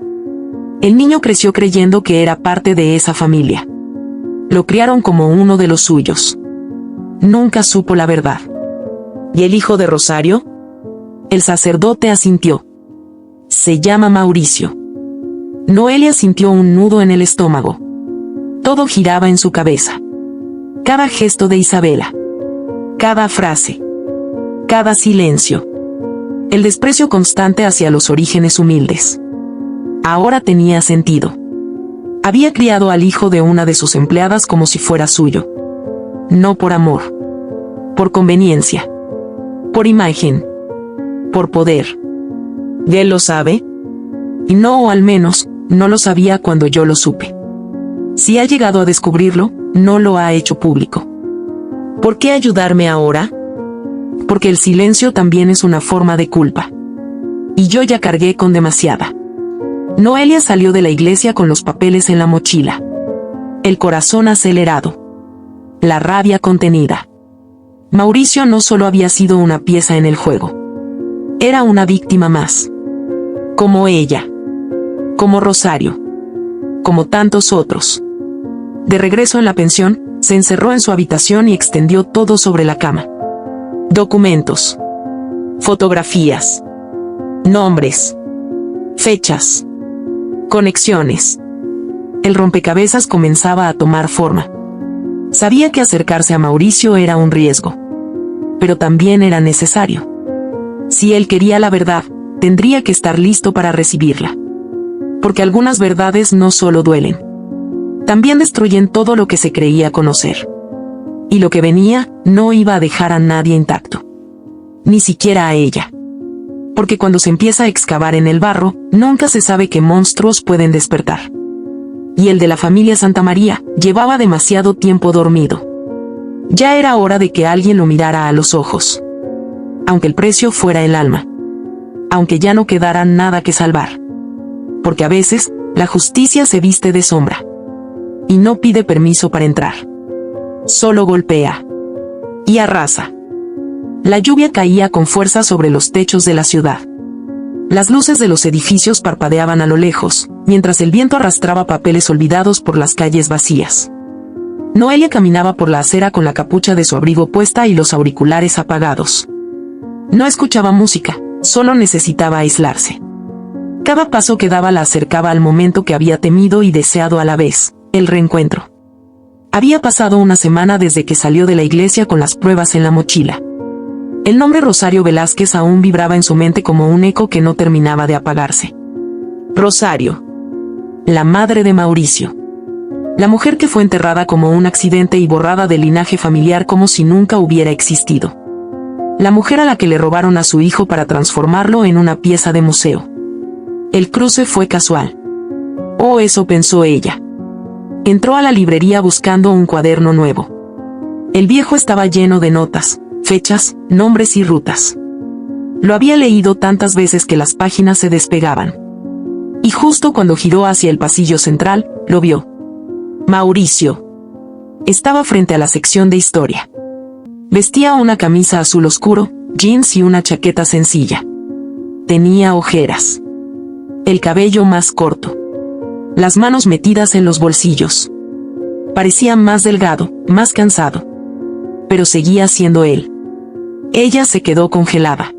El niño creció creyendo que era parte de esa familia. Lo criaron como uno de los suyos. Nunca supo la verdad. ¿Y el hijo de Rosario? El sacerdote asintió. Se llama Mauricio. Noelia sintió un nudo en el estómago. Todo giraba en su cabeza. Cada gesto de Isabela. Cada frase. Cada silencio. El desprecio constante hacia los orígenes humildes. Ahora tenía sentido. Había criado al hijo de una de sus empleadas como si fuera suyo. No por amor. Por conveniencia. Por imagen. Por poder. ¿Y él lo sabe? Y no, o al menos, no lo sabía cuando yo lo supe. Si ha llegado a descubrirlo, no lo ha hecho público. ¿Por qué ayudarme ahora? Porque el silencio también es una forma de culpa. Y yo ya cargué con demasiada. Noelia salió de la iglesia con los papeles en la mochila. El corazón acelerado. La rabia contenida. Mauricio no solo había sido una pieza en el juego. Era una víctima más. Como ella. Como Rosario. Como tantos otros. De regreso en la pensión, se encerró en su habitación y extendió todo sobre la cama. Documentos. Fotografías. Nombres. Fechas. Conexiones. El rompecabezas comenzaba a tomar forma. Sabía que acercarse a Mauricio era un riesgo. Pero también era necesario. Si él quería la verdad, tendría que estar listo para recibirla. Porque algunas verdades no solo duelen. También destruyen todo lo que se creía conocer. Y lo que venía, no iba a dejar a nadie intacto. Ni siquiera a ella. Porque cuando se empieza a excavar en el barro, nunca se sabe qué monstruos pueden despertar. Y el de la familia Santamaría llevaba demasiado tiempo dormido. Ya era hora de que alguien lo mirara a los ojos. Aunque el precio fuera el alma. Aunque ya no quedara nada que salvar. Porque a veces, la justicia se viste de sombra. Y no pide permiso para entrar. Solo golpea. Y arrasa. La lluvia caía con fuerza sobre los techos de la ciudad. Las luces de los edificios parpadeaban a lo lejos, mientras el viento arrastraba papeles olvidados por las calles vacías. Noelia caminaba por la acera con la capucha de su abrigo puesta y los auriculares apagados. No escuchaba música, solo necesitaba aislarse. Cada paso que daba la acercaba al momento que había temido y deseado a la vez, el reencuentro. Había pasado una semana desde que salió de la iglesia con las pruebas en la mochila. El nombre Rosario Velázquez aún vibraba en su mente como un eco que no terminaba de apagarse. Rosario. La madre de Mauricio. La mujer que fue enterrada como un accidente y borrada del linaje familiar como si nunca hubiera existido. La mujer a la que le robaron a su hijo para transformarlo en una pieza de museo. El cruce fue casual. O eso pensó ella. Entró a la librería buscando un cuaderno nuevo. El viejo estaba lleno de notas, fechas, nombres y rutas. Lo había leído tantas veces que las páginas se despegaban. Y justo cuando giró hacia el pasillo central, lo vio. Mauricio. Estaba frente a la sección de historia. Vestía una camisa azul oscuro, jeans y una chaqueta sencilla. Tenía ojeras. El cabello más corto. Las manos metidas en los bolsillos. Parecía más delgado, más cansado. Pero seguía siendo él. Ella se quedó congelada.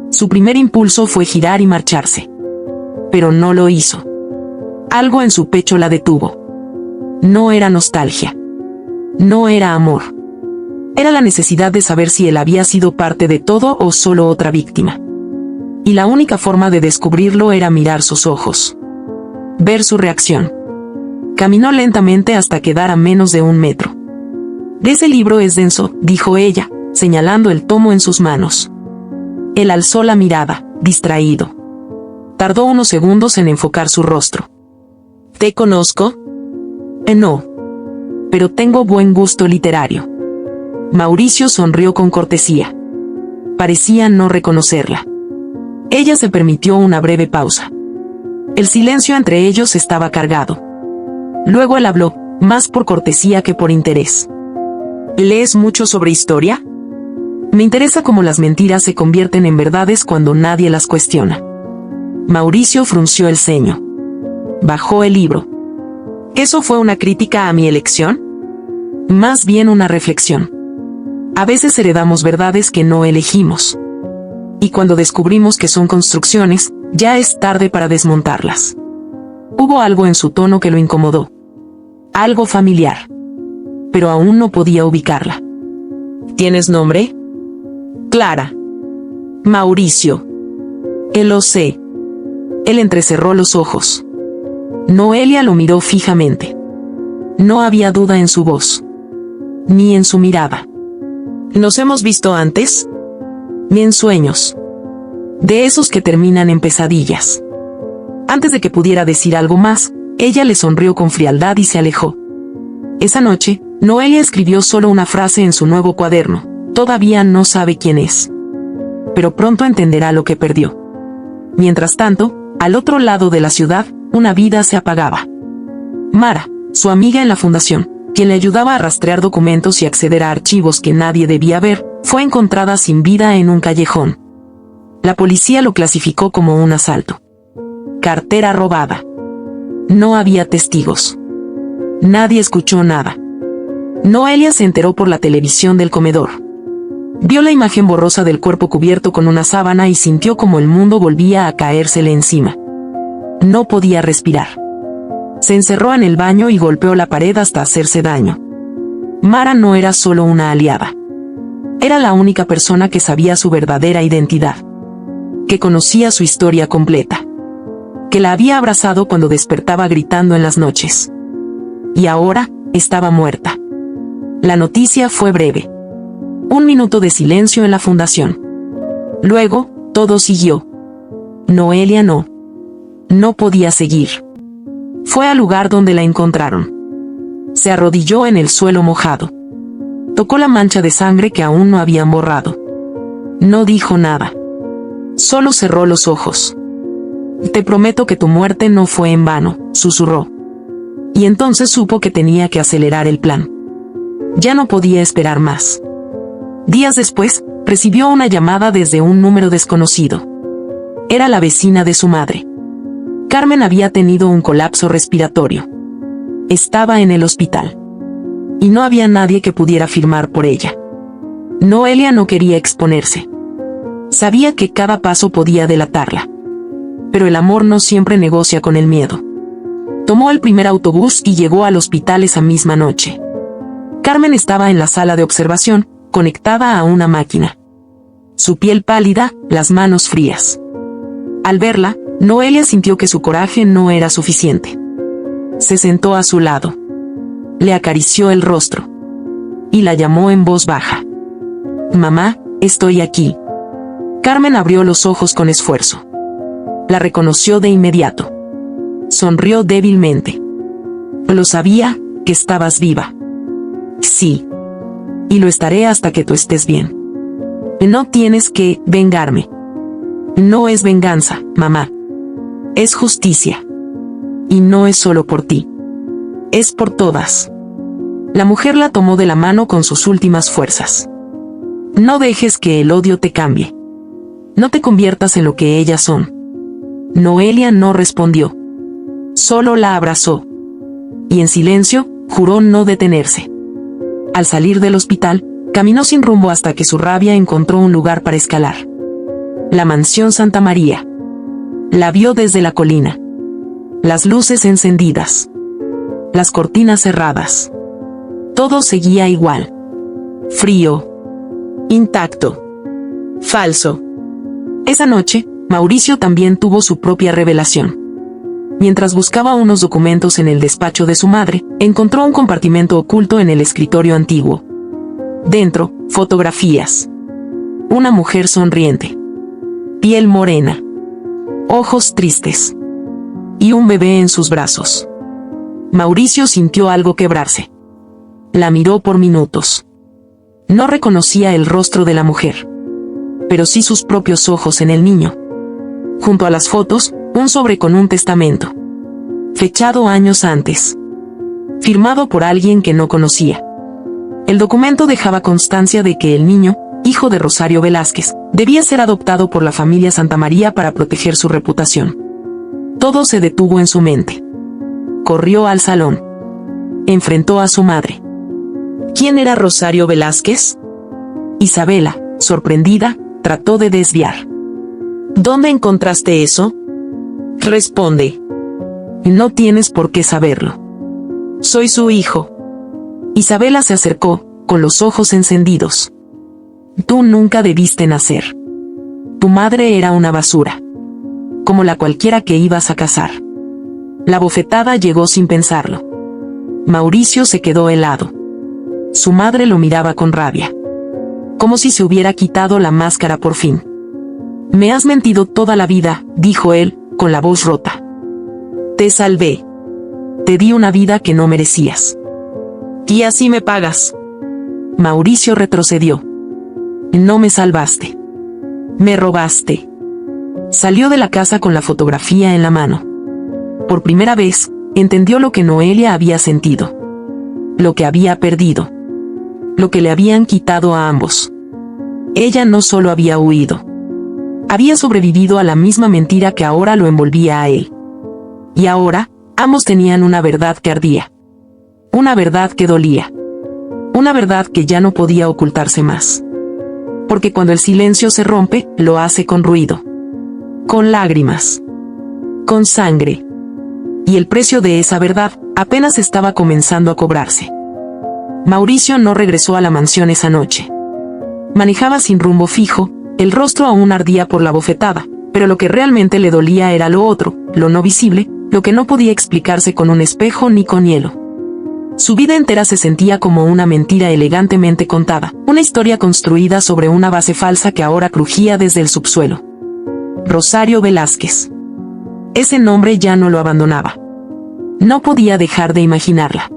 Su primer impulso fue girar y marcharse. Pero no lo hizo. Algo en su pecho la detuvo. No era nostalgia. No era amor. Era la necesidad de saber si él había sido parte de todo o solo otra víctima. Y la única forma de descubrirlo era mirar sus ojos. Ver su reacción. Caminó lentamente hasta quedar a menos de 1 metro. «Ese libro es denso», dijo ella, señalando el tomo en sus manos. Él alzó la mirada, distraído. Tardó unos segundos en enfocar su rostro. «¿Te conozco?» No. Pero tengo buen gusto literario». Mauricio sonrió con cortesía. Parecía no reconocerla. Ella se permitió una breve pausa. El silencio entre ellos estaba cargado. Luego él habló, más por cortesía que por interés. «¿Lees mucho sobre historia?» «Me interesa cómo las mentiras se convierten en verdades cuando nadie las cuestiona». Mauricio frunció el ceño. Bajó el libro. ¿Eso fue una crítica a mi elección? Más bien una reflexión. A veces heredamos verdades que no elegimos. Y cuando descubrimos que son construcciones, ya es tarde para desmontarlas. Hubo algo en su tono que lo incomodó. Algo familiar. Pero aún no podía ubicarla. ¿Tienes nombre? Clara. Mauricio. Lo sé. Él entrecerró los ojos. Noelia lo miró fijamente. No había duda en su voz. Ni en su mirada. ¿Nos hemos visto antes? Ni en sueños. De esos que terminan en pesadillas. Antes de que pudiera decir algo más, ella le sonrió con frialdad y se alejó. Esa noche, Noelia escribió solo una frase en su nuevo cuaderno. Todavía no sabe quién es. Pero pronto entenderá lo que perdió. Mientras tanto, Al otro lado de la ciudad, una vida se apagaba. Mara, su amiga en la fundación, quien le ayudaba a rastrear documentos y acceder a archivos que nadie debía ver, fue encontrada sin vida en un callejón. La policía lo clasificó como un asalto. Cartera robada. No había testigos. Nadie escuchó nada. Noelia se enteró por la televisión del comedor. Vio la imagen borrosa del cuerpo cubierto con una sábana y sintió como el mundo volvía a caérsele encima. No podía respirar. Se encerró en el baño y golpeó la pared hasta hacerse daño. Mara no era solo una aliada. Era la única persona que sabía su verdadera identidad. Que conocía su historia completa. Que la había abrazado cuando despertaba gritando en las noches. Y ahora, estaba muerta. La noticia fue breve. 1 minuto de silencio en la fundación. Luego, todo siguió. Noelia no. No podía seguir. Fue al lugar donde la encontraron. Se arrodilló en el suelo mojado. Tocó la mancha de sangre que aún no habían borrado. No dijo nada. Solo cerró los ojos. Te prometo que tu muerte no fue en vano, susurró. Y entonces supo que tenía que acelerar el plan. Ya no podía esperar más. Días después, recibió una llamada desde un número desconocido. Era la vecina de su madre. Carmen había tenido un colapso respiratorio. Estaba en el hospital. Y no había nadie que pudiera firmar por ella. Noelia no quería exponerse. Sabía que cada paso podía delatarla. Pero el amor no siempre negocia con el miedo. Tomó el primer autobús y llegó al hospital esa misma noche. Carmen estaba en la sala de observación, conectada a una máquina. Su piel pálida, las manos frías. Al verla, Noelia sintió que su coraje no era suficiente. Se sentó a su lado. Le acarició el rostro. Y la llamó en voz baja. Mamá, estoy aquí. Carmen abrió los ojos con esfuerzo. La reconoció de inmediato. Sonrió débilmente. Lo sabía, que estabas viva. Sí. Y lo estaré hasta que tú estés bien. No tienes que vengarme. No es venganza, mamá. Es justicia. Y no es solo por ti. Es por todas. La mujer la tomó de la mano con sus últimas fuerzas. No dejes que el odio te cambie. No te conviertas en lo que ellas son. Noelia no respondió. Solo la abrazó. Y en silencio, juró no detenerse. Al salir del hospital, caminó sin rumbo hasta que su rabia encontró un lugar para escalar. La mansión Santa María. La vio desde la colina. Las luces encendidas. Las cortinas cerradas. Todo seguía igual. Frío. Intacto. Falso. Esa noche, Mauricio también tuvo su propia revelación. Mientras buscaba unos documentos en el despacho de su madre, encontró un compartimento oculto en el escritorio antiguo. Dentro, fotografías. Una mujer sonriente. Piel morena. Ojos tristes. Y un bebé en sus brazos. Mauricio sintió algo quebrarse. La miró por minutos. No reconocía el rostro de la mujer. Pero sí sus propios ojos en el niño. Junto a las fotos, un sobre con un testamento. Fechado años antes. Firmado por alguien que no conocía. El documento dejaba constancia de que el niño, hijo de Rosario Velázquez, debía ser adoptado por la familia Santamaría para proteger su reputación. Todo se detuvo en su mente. Corrió al salón. Enfrentó a su madre. ¿Quién era Rosario Velázquez? Isabela, sorprendida, trató de desviar. ¿Dónde encontraste eso? Responde. No tienes por qué saberlo. Soy su hijo. Isabela se acercó, con los ojos encendidos. Tú nunca debiste nacer. Tu madre era una basura. Como la cualquiera que ibas a casar. La bofetada llegó sin pensarlo. Mauricio se quedó helado. Su madre lo miraba con rabia. Como si se hubiera quitado la máscara por fin. Me has mentido toda la vida, dijo él, con la voz rota. Te salvé. Te di una vida que no merecías. Y así me pagas. Mauricio retrocedió. No me salvaste. Me robaste. Salió de la casa con la fotografía en la mano. Por primera vez, entendió lo que Noelia había sentido. Lo que había perdido. Lo que le habían quitado a ambos. Ella no solo había huido. Había sobrevivido a la misma mentira que ahora lo envolvía a él. Y ahora, ambos tenían una verdad que ardía. Una verdad que dolía. Una verdad que ya no podía ocultarse más. Porque cuando el silencio se rompe, lo hace con ruido. Con lágrimas. Con sangre. Y el precio de esa verdad apenas estaba comenzando a cobrarse. Mauricio no regresó a la mansión esa noche. Manejaba sin rumbo fijo, el rostro aún ardía por la bofetada, pero lo que realmente le dolía era lo otro, lo no visible, lo que no podía explicarse con un espejo ni con hielo. Su vida entera se sentía como una mentira elegantemente contada, una historia construida sobre una base falsa que ahora crujía desde el subsuelo. Rosario Velázquez. Ese nombre ya no lo abandonaba. No podía dejar de imaginarla.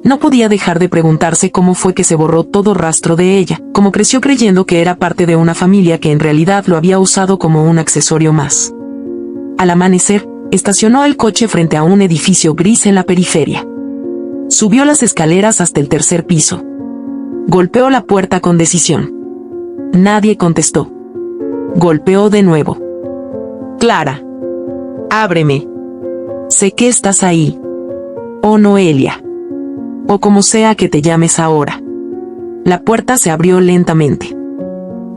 No podía dejar de preguntarse cómo fue que se borró todo rastro de ella, cómo creció creyendo que era parte de una familia que en realidad lo había usado como un accesorio más. Al amanecer, estacionó el coche frente a un edificio gris en la periferia. Subió las escaleras hasta el tercer piso. Golpeó la puerta con decisión. Nadie contestó. Golpeó de nuevo. Clara. Ábreme. Sé que estás ahí. Oh, Noelia. O como sea que te llames ahora. La puerta se abrió lentamente.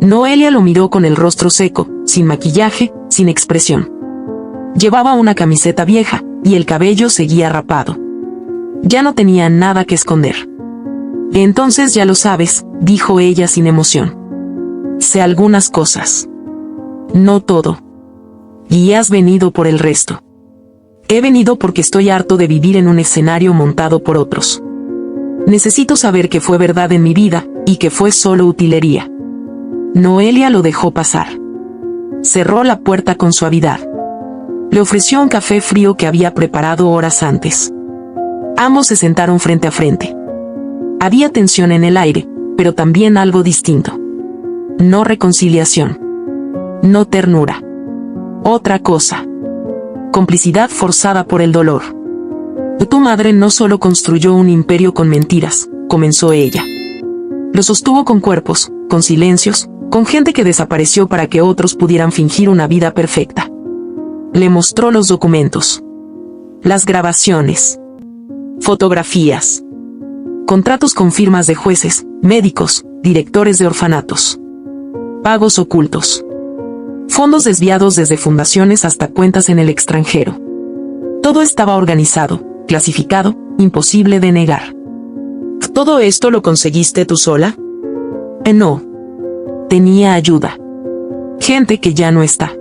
Noelia lo miró con el rostro seco, sin maquillaje, sin expresión. Llevaba una camiseta vieja, y el cabello seguía rapado. Ya no tenía nada que esconder. Entonces ya lo sabes, dijo ella sin emoción. Sé algunas cosas. No todo. Y has venido por el resto. He venido porque estoy harto de vivir en un escenario montado por otros. Necesito saber que fue verdad en mi vida, y que fue solo utilería. Noelia lo dejó pasar. Cerró la puerta con suavidad. Le ofreció un café frío que había preparado horas antes. Ambos se sentaron frente a frente. Había tensión en el aire, pero también algo distinto. No reconciliación. No ternura. Otra cosa. Complicidad forzada por el dolor. Tu madre no solo construyó un imperio con mentiras, comenzó ella. Lo sostuvo con cuerpos, con silencios, con gente que desapareció para que otros pudieran fingir una vida perfecta. Le mostró los documentos. Las grabaciones. Fotografías. Contratos con firmas de jueces, médicos, directores de orfanatos. Pagos ocultos. Fondos desviados desde fundaciones hasta cuentas en el extranjero. Todo estaba organizado, clasificado, imposible de negar. ¿Todo esto lo conseguiste tú sola? No. Tenía ayuda. Gente que ya no está.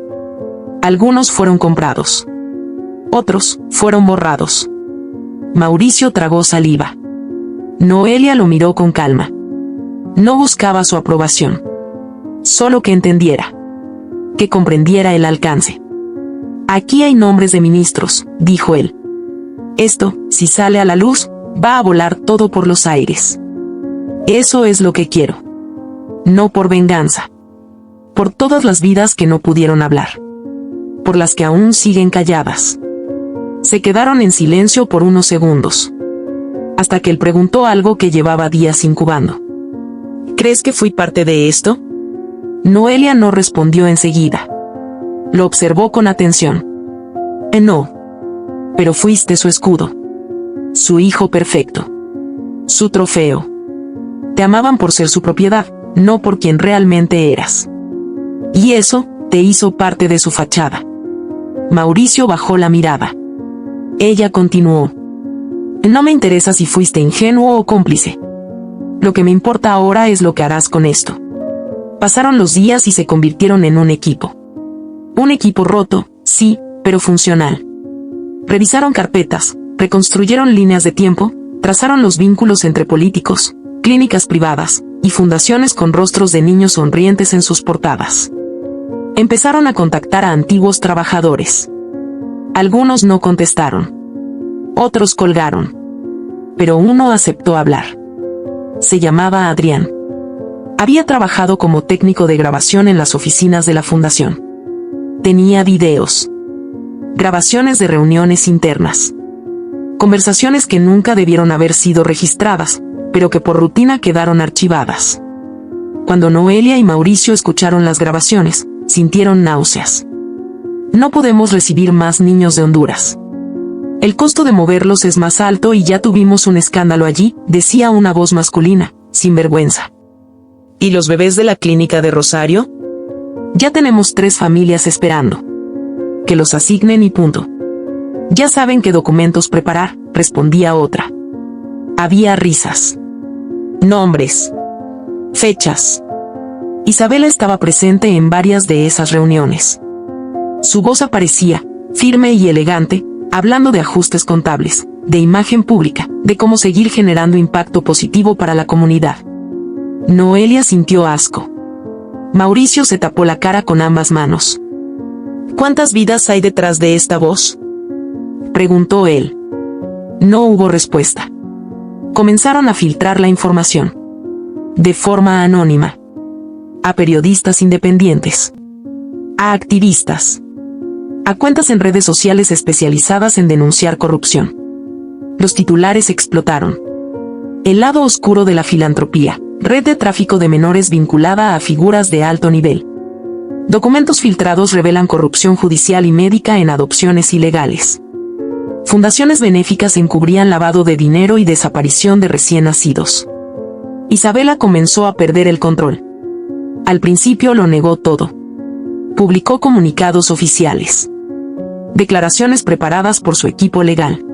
Algunos fueron comprados. Otros fueron borrados. Mauricio tragó saliva. Noelia lo miró con calma. No buscaba su aprobación. Solo que entendiera. Que comprendiera el alcance. Aquí hay nombres de ministros, dijo él. Esto, si sale a la luz, va a volar todo por los aires. Eso es lo que quiero. No por venganza. Por todas las vidas que no pudieron hablar. Por las que aún siguen calladas. Se quedaron en silencio por unos segundos. Hasta que él preguntó algo que llevaba días incubando. ¿Crees que fui parte de esto? Noelia no respondió enseguida. Lo observó con atención. No. Pero fuiste su escudo. Su hijo perfecto. Su trofeo. Te amaban por ser su propiedad, no por quien realmente eras. Y eso te hizo parte de su fachada. Mauricio bajó la mirada. Ella continuó. No me interesa si fuiste ingenuo o cómplice. Lo que me importa ahora es lo que harás con esto. Pasaron los días y se convirtieron en un equipo. Un equipo roto, sí, pero funcional. Revisaron carpetas, reconstruyeron líneas de tiempo, trazaron los vínculos entre políticos, clínicas privadas y fundaciones con rostros de niños sonrientes en sus portadas. Empezaron a contactar a antiguos trabajadores. Algunos no contestaron. Otros colgaron. Pero uno aceptó hablar. Se llamaba Adrián. Había trabajado como técnico de grabación en las oficinas de la fundación. Tenía videos, grabaciones de reuniones internas, conversaciones que nunca debieron haber sido registradas, pero que por rutina quedaron archivadas. Cuando Noelia y Mauricio escucharon las grabaciones, sintieron náuseas. No podemos recibir más niños de Honduras. El costo de moverlos es más alto y ya tuvimos un escándalo allí, decía una voz masculina, sin vergüenza. ¿Y los bebés de la clínica de Rosario? Ya tenemos 3 familias esperando. Que los asignen y punto. Ya saben qué documentos preparar, respondía otra. Había risas. Nombres. Fechas. Isabela estaba presente en varias de esas reuniones. Su voz aparecía, firme y elegante, hablando de ajustes contables, de imagen pública, de cómo seguir generando impacto positivo para la comunidad. Noelia sintió asco. Mauricio se tapó la cara con ambas manos. ¿Cuántas vidas hay detrás de esta voz?, preguntó él. No hubo respuesta. Comenzaron a filtrar la información. De forma anónima. A periodistas independientes. A activistas. A cuentas en redes sociales especializadas en denunciar corrupción. Los titulares explotaron. El lado oscuro de la filantropía. Red de tráfico de menores vinculada a figuras de alto nivel. Documentos filtrados revelan corrupción judicial y médica en adopciones ilegales. Fundaciones benéficas encubrían lavado de dinero y desaparición de recién nacidos. Isabela comenzó a perder el control. Al principio lo negó todo. Publicó comunicados oficiales. Declaraciones preparadas por su equipo legal.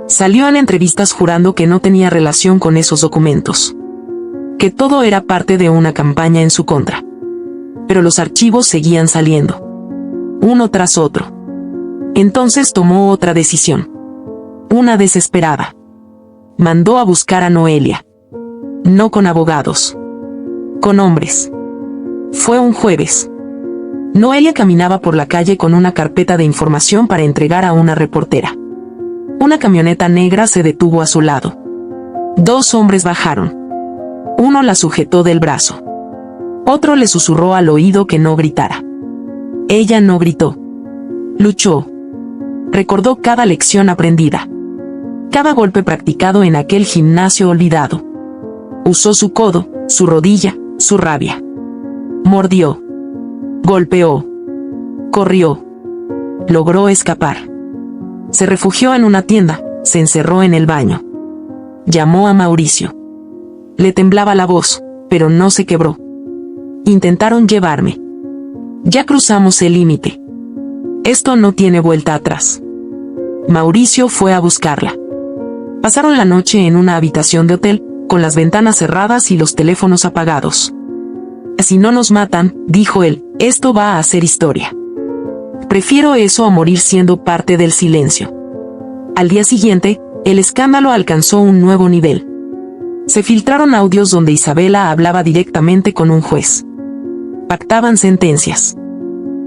Salió en entrevistas jurando que no tenía relación con esos documentos. Que todo era parte de una campaña en su contra. Pero los archivos seguían saliendo. Uno tras otro. Entonces tomó otra decisión. Una desesperada. Mandó a buscar a Noelia. No con abogados. Con hombres. Fue un jueves. Noelia caminaba por la calle con una carpeta de información para entregar a una reportera. Una camioneta negra se detuvo a su lado. 2 hombres bajaron. Uno la sujetó del brazo. Otro le susurró al oído que no gritara. Ella no gritó. Luchó. Recordó cada lección aprendida. Cada golpe practicado en aquel gimnasio olvidado. Usó su codo, su rodilla, su rabia. Mordió. Golpeó. Corrió. Logró escapar. Se refugió en una tienda, se encerró en el baño. Llamó a Mauricio. Le temblaba la voz, pero no se quebró. Intentaron llevarme. Ya cruzamos el límite. Esto no tiene vuelta atrás. Mauricio fue a buscarla. Pasaron la noche en una habitación de hotel, con las ventanas cerradas y los teléfonos apagados. Si no nos matan, dijo él, esto va a ser historia. Prefiero eso a morir siendo parte del silencio. Al día siguiente, el escándalo alcanzó un nuevo nivel. Se filtraron audios donde Isabela hablaba directamente con un juez. Pactaban sentencias.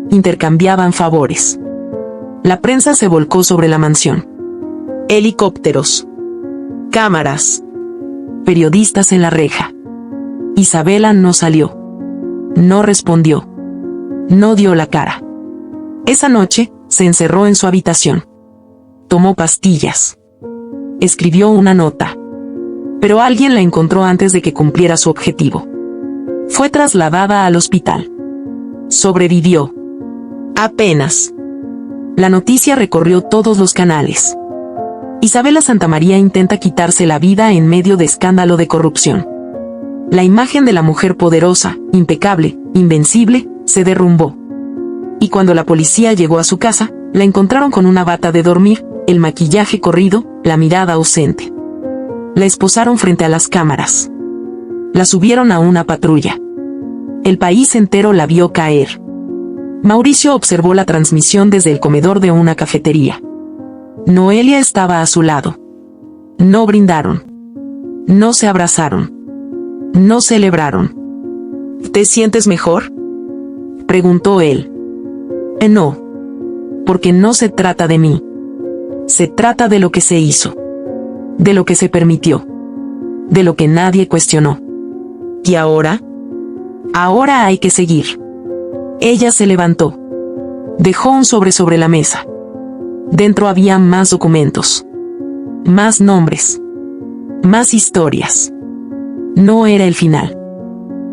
Intercambiaban favores. La prensa se volcó sobre la mansión. Helicópteros. Cámaras. Periodistas en la reja. Isabela no salió. No respondió. No dio la cara. Esa noche, se encerró en su habitación. Tomó pastillas. Escribió una nota. Pero alguien la encontró antes de que cumpliera su objetivo. Fue trasladada al hospital. Sobrevivió. Apenas. La noticia recorrió todos los canales. Isabela Santamaría intenta quitarse la vida en medio de escándalo de corrupción. La imagen de la mujer poderosa, impecable, invencible, se derrumbó. Y cuando la policía llegó a su casa, la encontraron con una bata de dormir, el maquillaje corrido, la mirada ausente. La esposaron frente a las cámaras. La subieron a una patrulla. El país entero la vio caer. Mauricio observó la transmisión desde el comedor de una cafetería. Noelia estaba a su lado. No brindaron. No se abrazaron. No celebraron. ¿Te sientes mejor?, preguntó él. No. Porque no se trata de mí. Se trata de lo que se hizo. De lo que se permitió. De lo que nadie cuestionó. ¿Y ahora? Ahora hay que seguir. Ella se levantó. Dejó un sobre la mesa. Dentro había más documentos, más nombres, más historias. No era el final.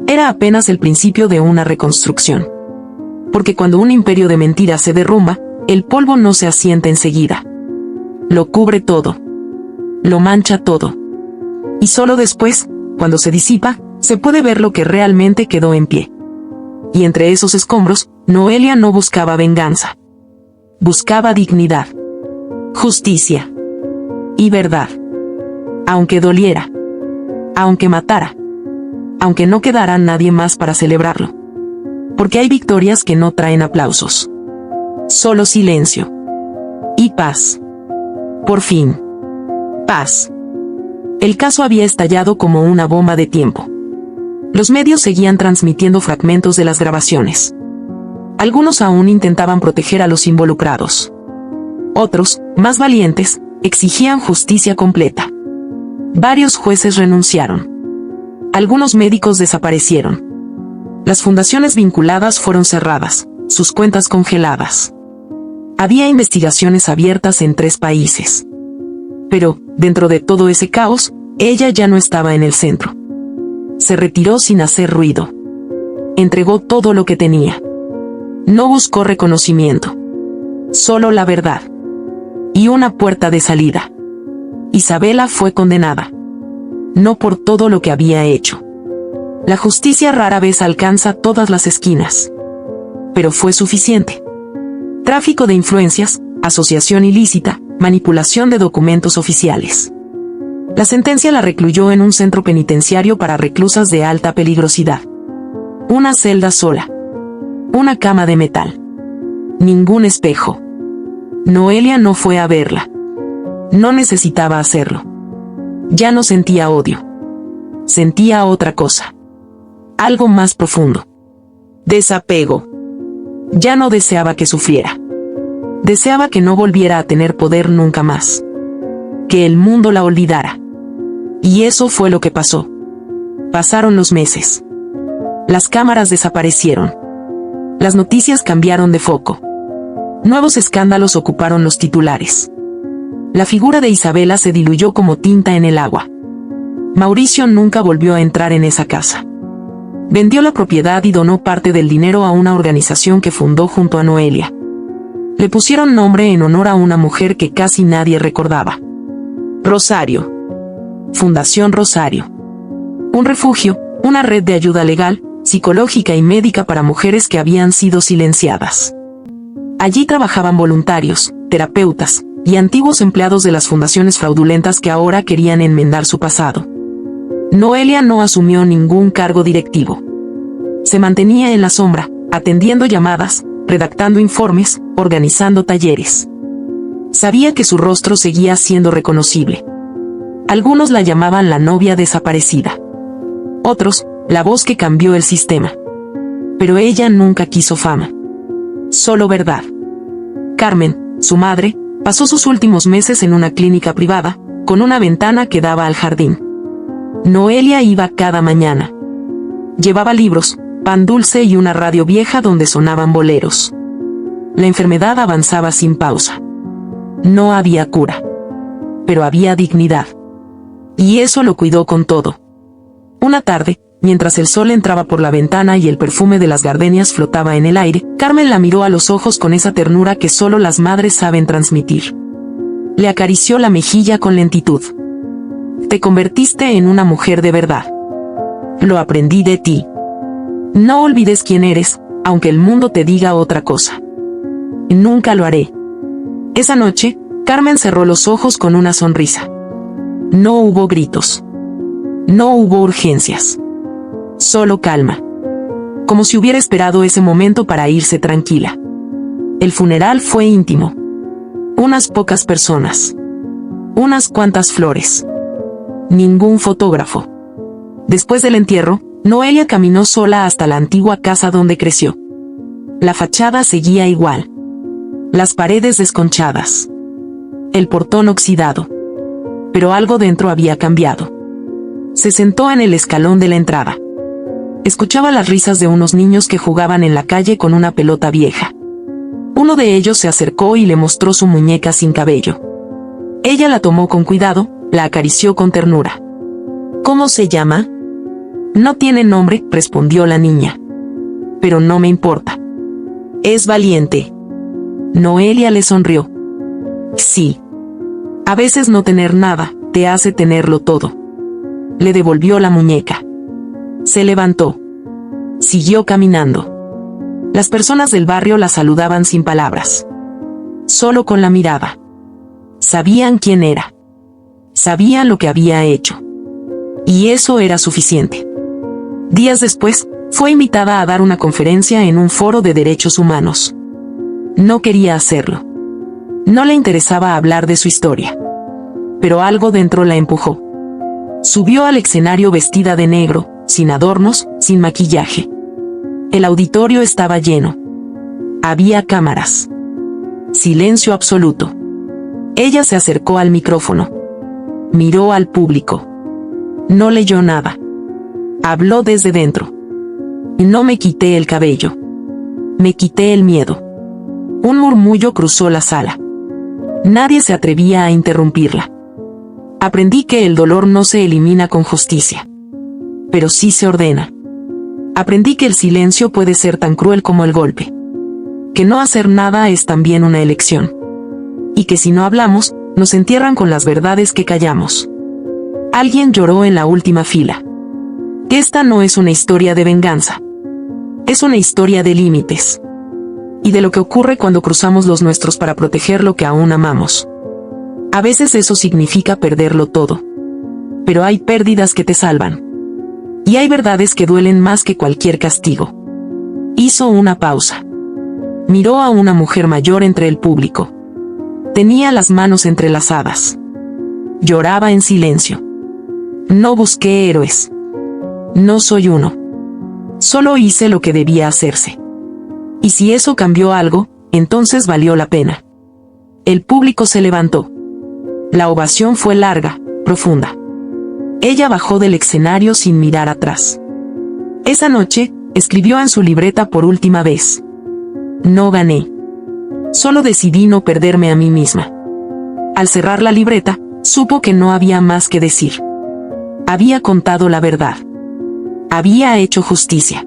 Era apenas el principio de una reconstrucción. Porque cuando un imperio de mentiras se derrumba, el polvo no se asienta enseguida. Lo cubre todo. Lo mancha todo. Y solo después, cuando se disipa, se puede ver lo que realmente quedó en pie. Y entre esos escombros, Noelia no buscaba venganza. Buscaba dignidad, justicia y verdad. Aunque doliera, aunque matara, aunque no quedara nadie más para celebrarlo. Porque hay victorias que no traen aplausos. Solo silencio. Y paz. Por fin. Paz. El caso había estallado como una bomba de tiempo. Los medios seguían transmitiendo fragmentos de las grabaciones. Algunos aún intentaban proteger a los involucrados. Otros, más valientes, exigían justicia completa. Varios jueces renunciaron. Algunos médicos desaparecieron. Las fundaciones vinculadas fueron cerradas, sus cuentas congeladas. Había investigaciones abiertas en 3 países. Pero, dentro de todo ese caos, ella ya no estaba en el centro. Se retiró sin hacer ruido. Entregó todo lo que tenía. No buscó reconocimiento. Solo la verdad. Y una puerta de salida. Isabela fue condenada. No por todo lo que había hecho. La justicia rara vez alcanza todas las esquinas. Pero fue suficiente. Tráfico de influencias, asociación ilícita, manipulación de documentos oficiales. La sentencia la recluyó en un centro penitenciario para reclusas de alta peligrosidad. Una celda sola. Una cama de metal. Ningún espejo. Noelia no fue a verla. No necesitaba hacerlo. Ya no sentía odio. Sentía otra cosa. Algo más profundo. Desapego. Ya no deseaba que sufriera. Deseaba que no volviera a tener poder nunca más. Que el mundo la olvidara. Y eso fue lo que pasó. Pasaron los meses. Las cámaras desaparecieron. Las noticias cambiaron de foco. Nuevos escándalos ocuparon los titulares. La figura de Isabela se diluyó como tinta en el agua. Mauricio nunca volvió a entrar en esa casa. Vendió la propiedad y donó parte del dinero a una organización que fundó junto a Noelia. Le pusieron nombre en honor a una mujer que casi nadie recordaba. Rosario. Fundación Rosario. Un refugio, una red de ayuda legal, psicológica y médica para mujeres que habían sido silenciadas. Allí trabajaban voluntarios, terapeutas y antiguos empleados de las fundaciones fraudulentas que ahora querían enmendar su pasado. Noelia no asumió ningún cargo directivo. Se mantenía en la sombra, atendiendo llamadas, redactando informes, organizando talleres. Sabía que su rostro seguía siendo reconocible. Algunos la llamaban la novia desaparecida. Otros, la voz que cambió el sistema. Pero ella nunca quiso fama. Solo verdad. Carmen, su madre, pasó sus últimos meses en una clínica privada, con una ventana que daba al jardín. Noelia iba cada mañana. Llevaba libros, pan dulce y una radio vieja donde sonaban boleros. La enfermedad avanzaba sin pausa. No había cura. Pero había dignidad. Y eso lo cuidó con todo. Una tarde, mientras el sol entraba por la ventana y el perfume de las gardenias flotaba en el aire, Carmen la miró a los ojos con esa ternura que solo las madres saben transmitir. Le acarició la mejilla con lentitud. Te convertiste en una mujer de verdad. Lo aprendí de ti. No olvides quién eres, aunque el mundo te diga otra cosa. Nunca lo haré. Esa noche, Carmen cerró los ojos con una sonrisa. No hubo gritos. No hubo urgencias. Solo calma. Como si hubiera esperado ese momento para irse tranquila. El funeral fue íntimo. Unas pocas personas. Unas cuantas flores. Ningún fotógrafo. Después del entierro, Noelia caminó sola hasta la antigua casa donde creció. La fachada seguía igual. Las paredes desconchadas. El portón oxidado. Pero algo dentro había cambiado. Se sentó en el escalón de la entrada. Escuchaba las risas de unos niños que jugaban en la calle con una pelota vieja. Uno de ellos se acercó y le mostró su muñeca sin cabello. Ella la tomó con cuidado, la acarició con ternura. ¿Cómo se llama? No tiene nombre, respondió la niña. Pero no me importa. Es valiente. Noelia le sonrió. Sí. A veces no tener nada, te hace tenerlo todo. Le devolvió la muñeca. Se levantó. Siguió caminando. Las personas del barrio la saludaban sin palabras. Solo con la mirada. Sabían quién era. Sabían lo que había hecho. Y eso era suficiente. Días después, fue invitada a dar una conferencia en un foro de derechos humanos. No quería hacerlo. No le interesaba hablar de su historia. Pero algo dentro la empujó. Subió al escenario vestida de negro, sin adornos, sin maquillaje. El auditorio estaba lleno. Había cámaras. Silencio absoluto. Ella se acercó al micrófono. Miró al público. No leyó nada. Habló desde dentro. No me quité el cabello. Me quité el miedo. Un murmullo cruzó la sala. Nadie se atrevía a interrumpirla. Aprendí que el dolor no se elimina con justicia. Pero sí se ordena. Aprendí que el silencio puede ser tan cruel como el golpe. Que no hacer nada es también una elección. Y que si no hablamos, nos entierran con las verdades que callamos. Alguien lloró en la última fila. Esta no es una historia de venganza. Es una historia de límites. Y de lo que ocurre cuando cruzamos los nuestros para proteger lo que aún amamos. A veces eso significa perderlo todo. Pero hay pérdidas que te salvan. Y hay verdades que duelen más que cualquier castigo. Hizo una pausa. Miró a una mujer mayor entre el público. Tenía las manos entrelazadas. Lloraba en silencio. No busqué héroes. No soy uno. Solo hice lo que debía hacerse. Y si eso cambió algo, entonces valió la pena. El público se levantó. La ovación fue larga, profunda. Ella bajó del escenario sin mirar atrás. Esa noche, escribió en su libreta por última vez. No gané. Solo decidí no perderme a mí misma. Al cerrar la libreta, supo que no había más que decir. Había contado la verdad. Había hecho justicia.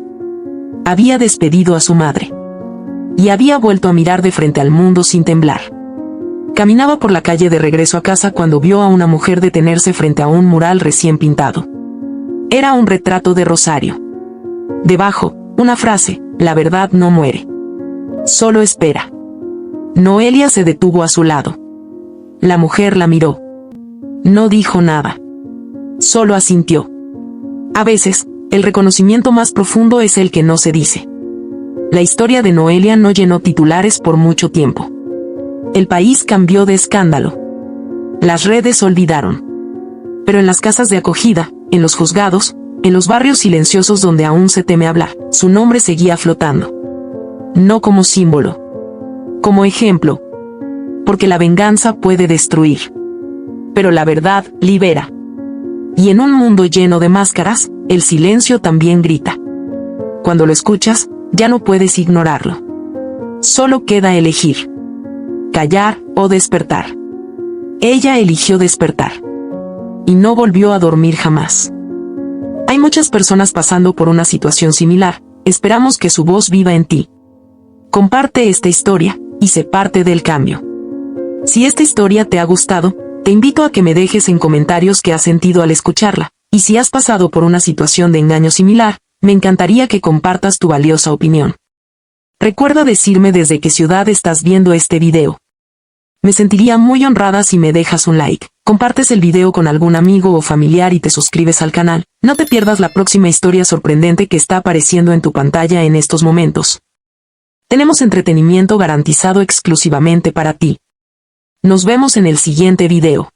Había despedido a su madre. Y había vuelto a mirar de frente al mundo sin temblar. Caminaba por la calle de regreso a casa cuando vio a una mujer detenerse frente a un mural recién pintado. Era un retrato de Rosario. Debajo, una frase: la verdad no muere. Solo espera. Noelia se detuvo a su lado. La mujer la miró. No dijo nada. Solo asintió. A veces, el reconocimiento más profundo es el que no se dice. La historia de Noelia no llenó titulares por mucho tiempo. El país cambió de escándalo. Las redes olvidaron. Pero en las casas de acogida, en los juzgados, en los barrios silenciosos donde aún se teme hablar, su nombre seguía flotando. No como símbolo. Como ejemplo. Porque la venganza puede destruir. Pero la verdad libera. Y en un mundo lleno de máscaras, el silencio también grita. Cuando lo escuchas, ya no puedes ignorarlo. Solo queda elegir. Callar o despertar. Ella eligió despertar. Y no volvió a dormir jamás. Hay muchas personas pasando por una situación similar. Esperamos que su voz viva en ti. Comparte esta historia, y sé parte del cambio. Si esta historia te ha gustado, te invito a que me dejes en comentarios qué has sentido al escucharla, y si has pasado por una situación de engaño similar, me encantaría que compartas tu valiosa opinión. Recuerda decirme desde qué ciudad estás viendo este video. Me sentiría muy honrada si me dejas un like, compartes el video con algún amigo o familiar y te suscribes al canal. No te pierdas la próxima historia sorprendente que está apareciendo en tu pantalla en estos momentos. Tenemos entretenimiento garantizado exclusivamente para ti. Nos vemos en el siguiente video.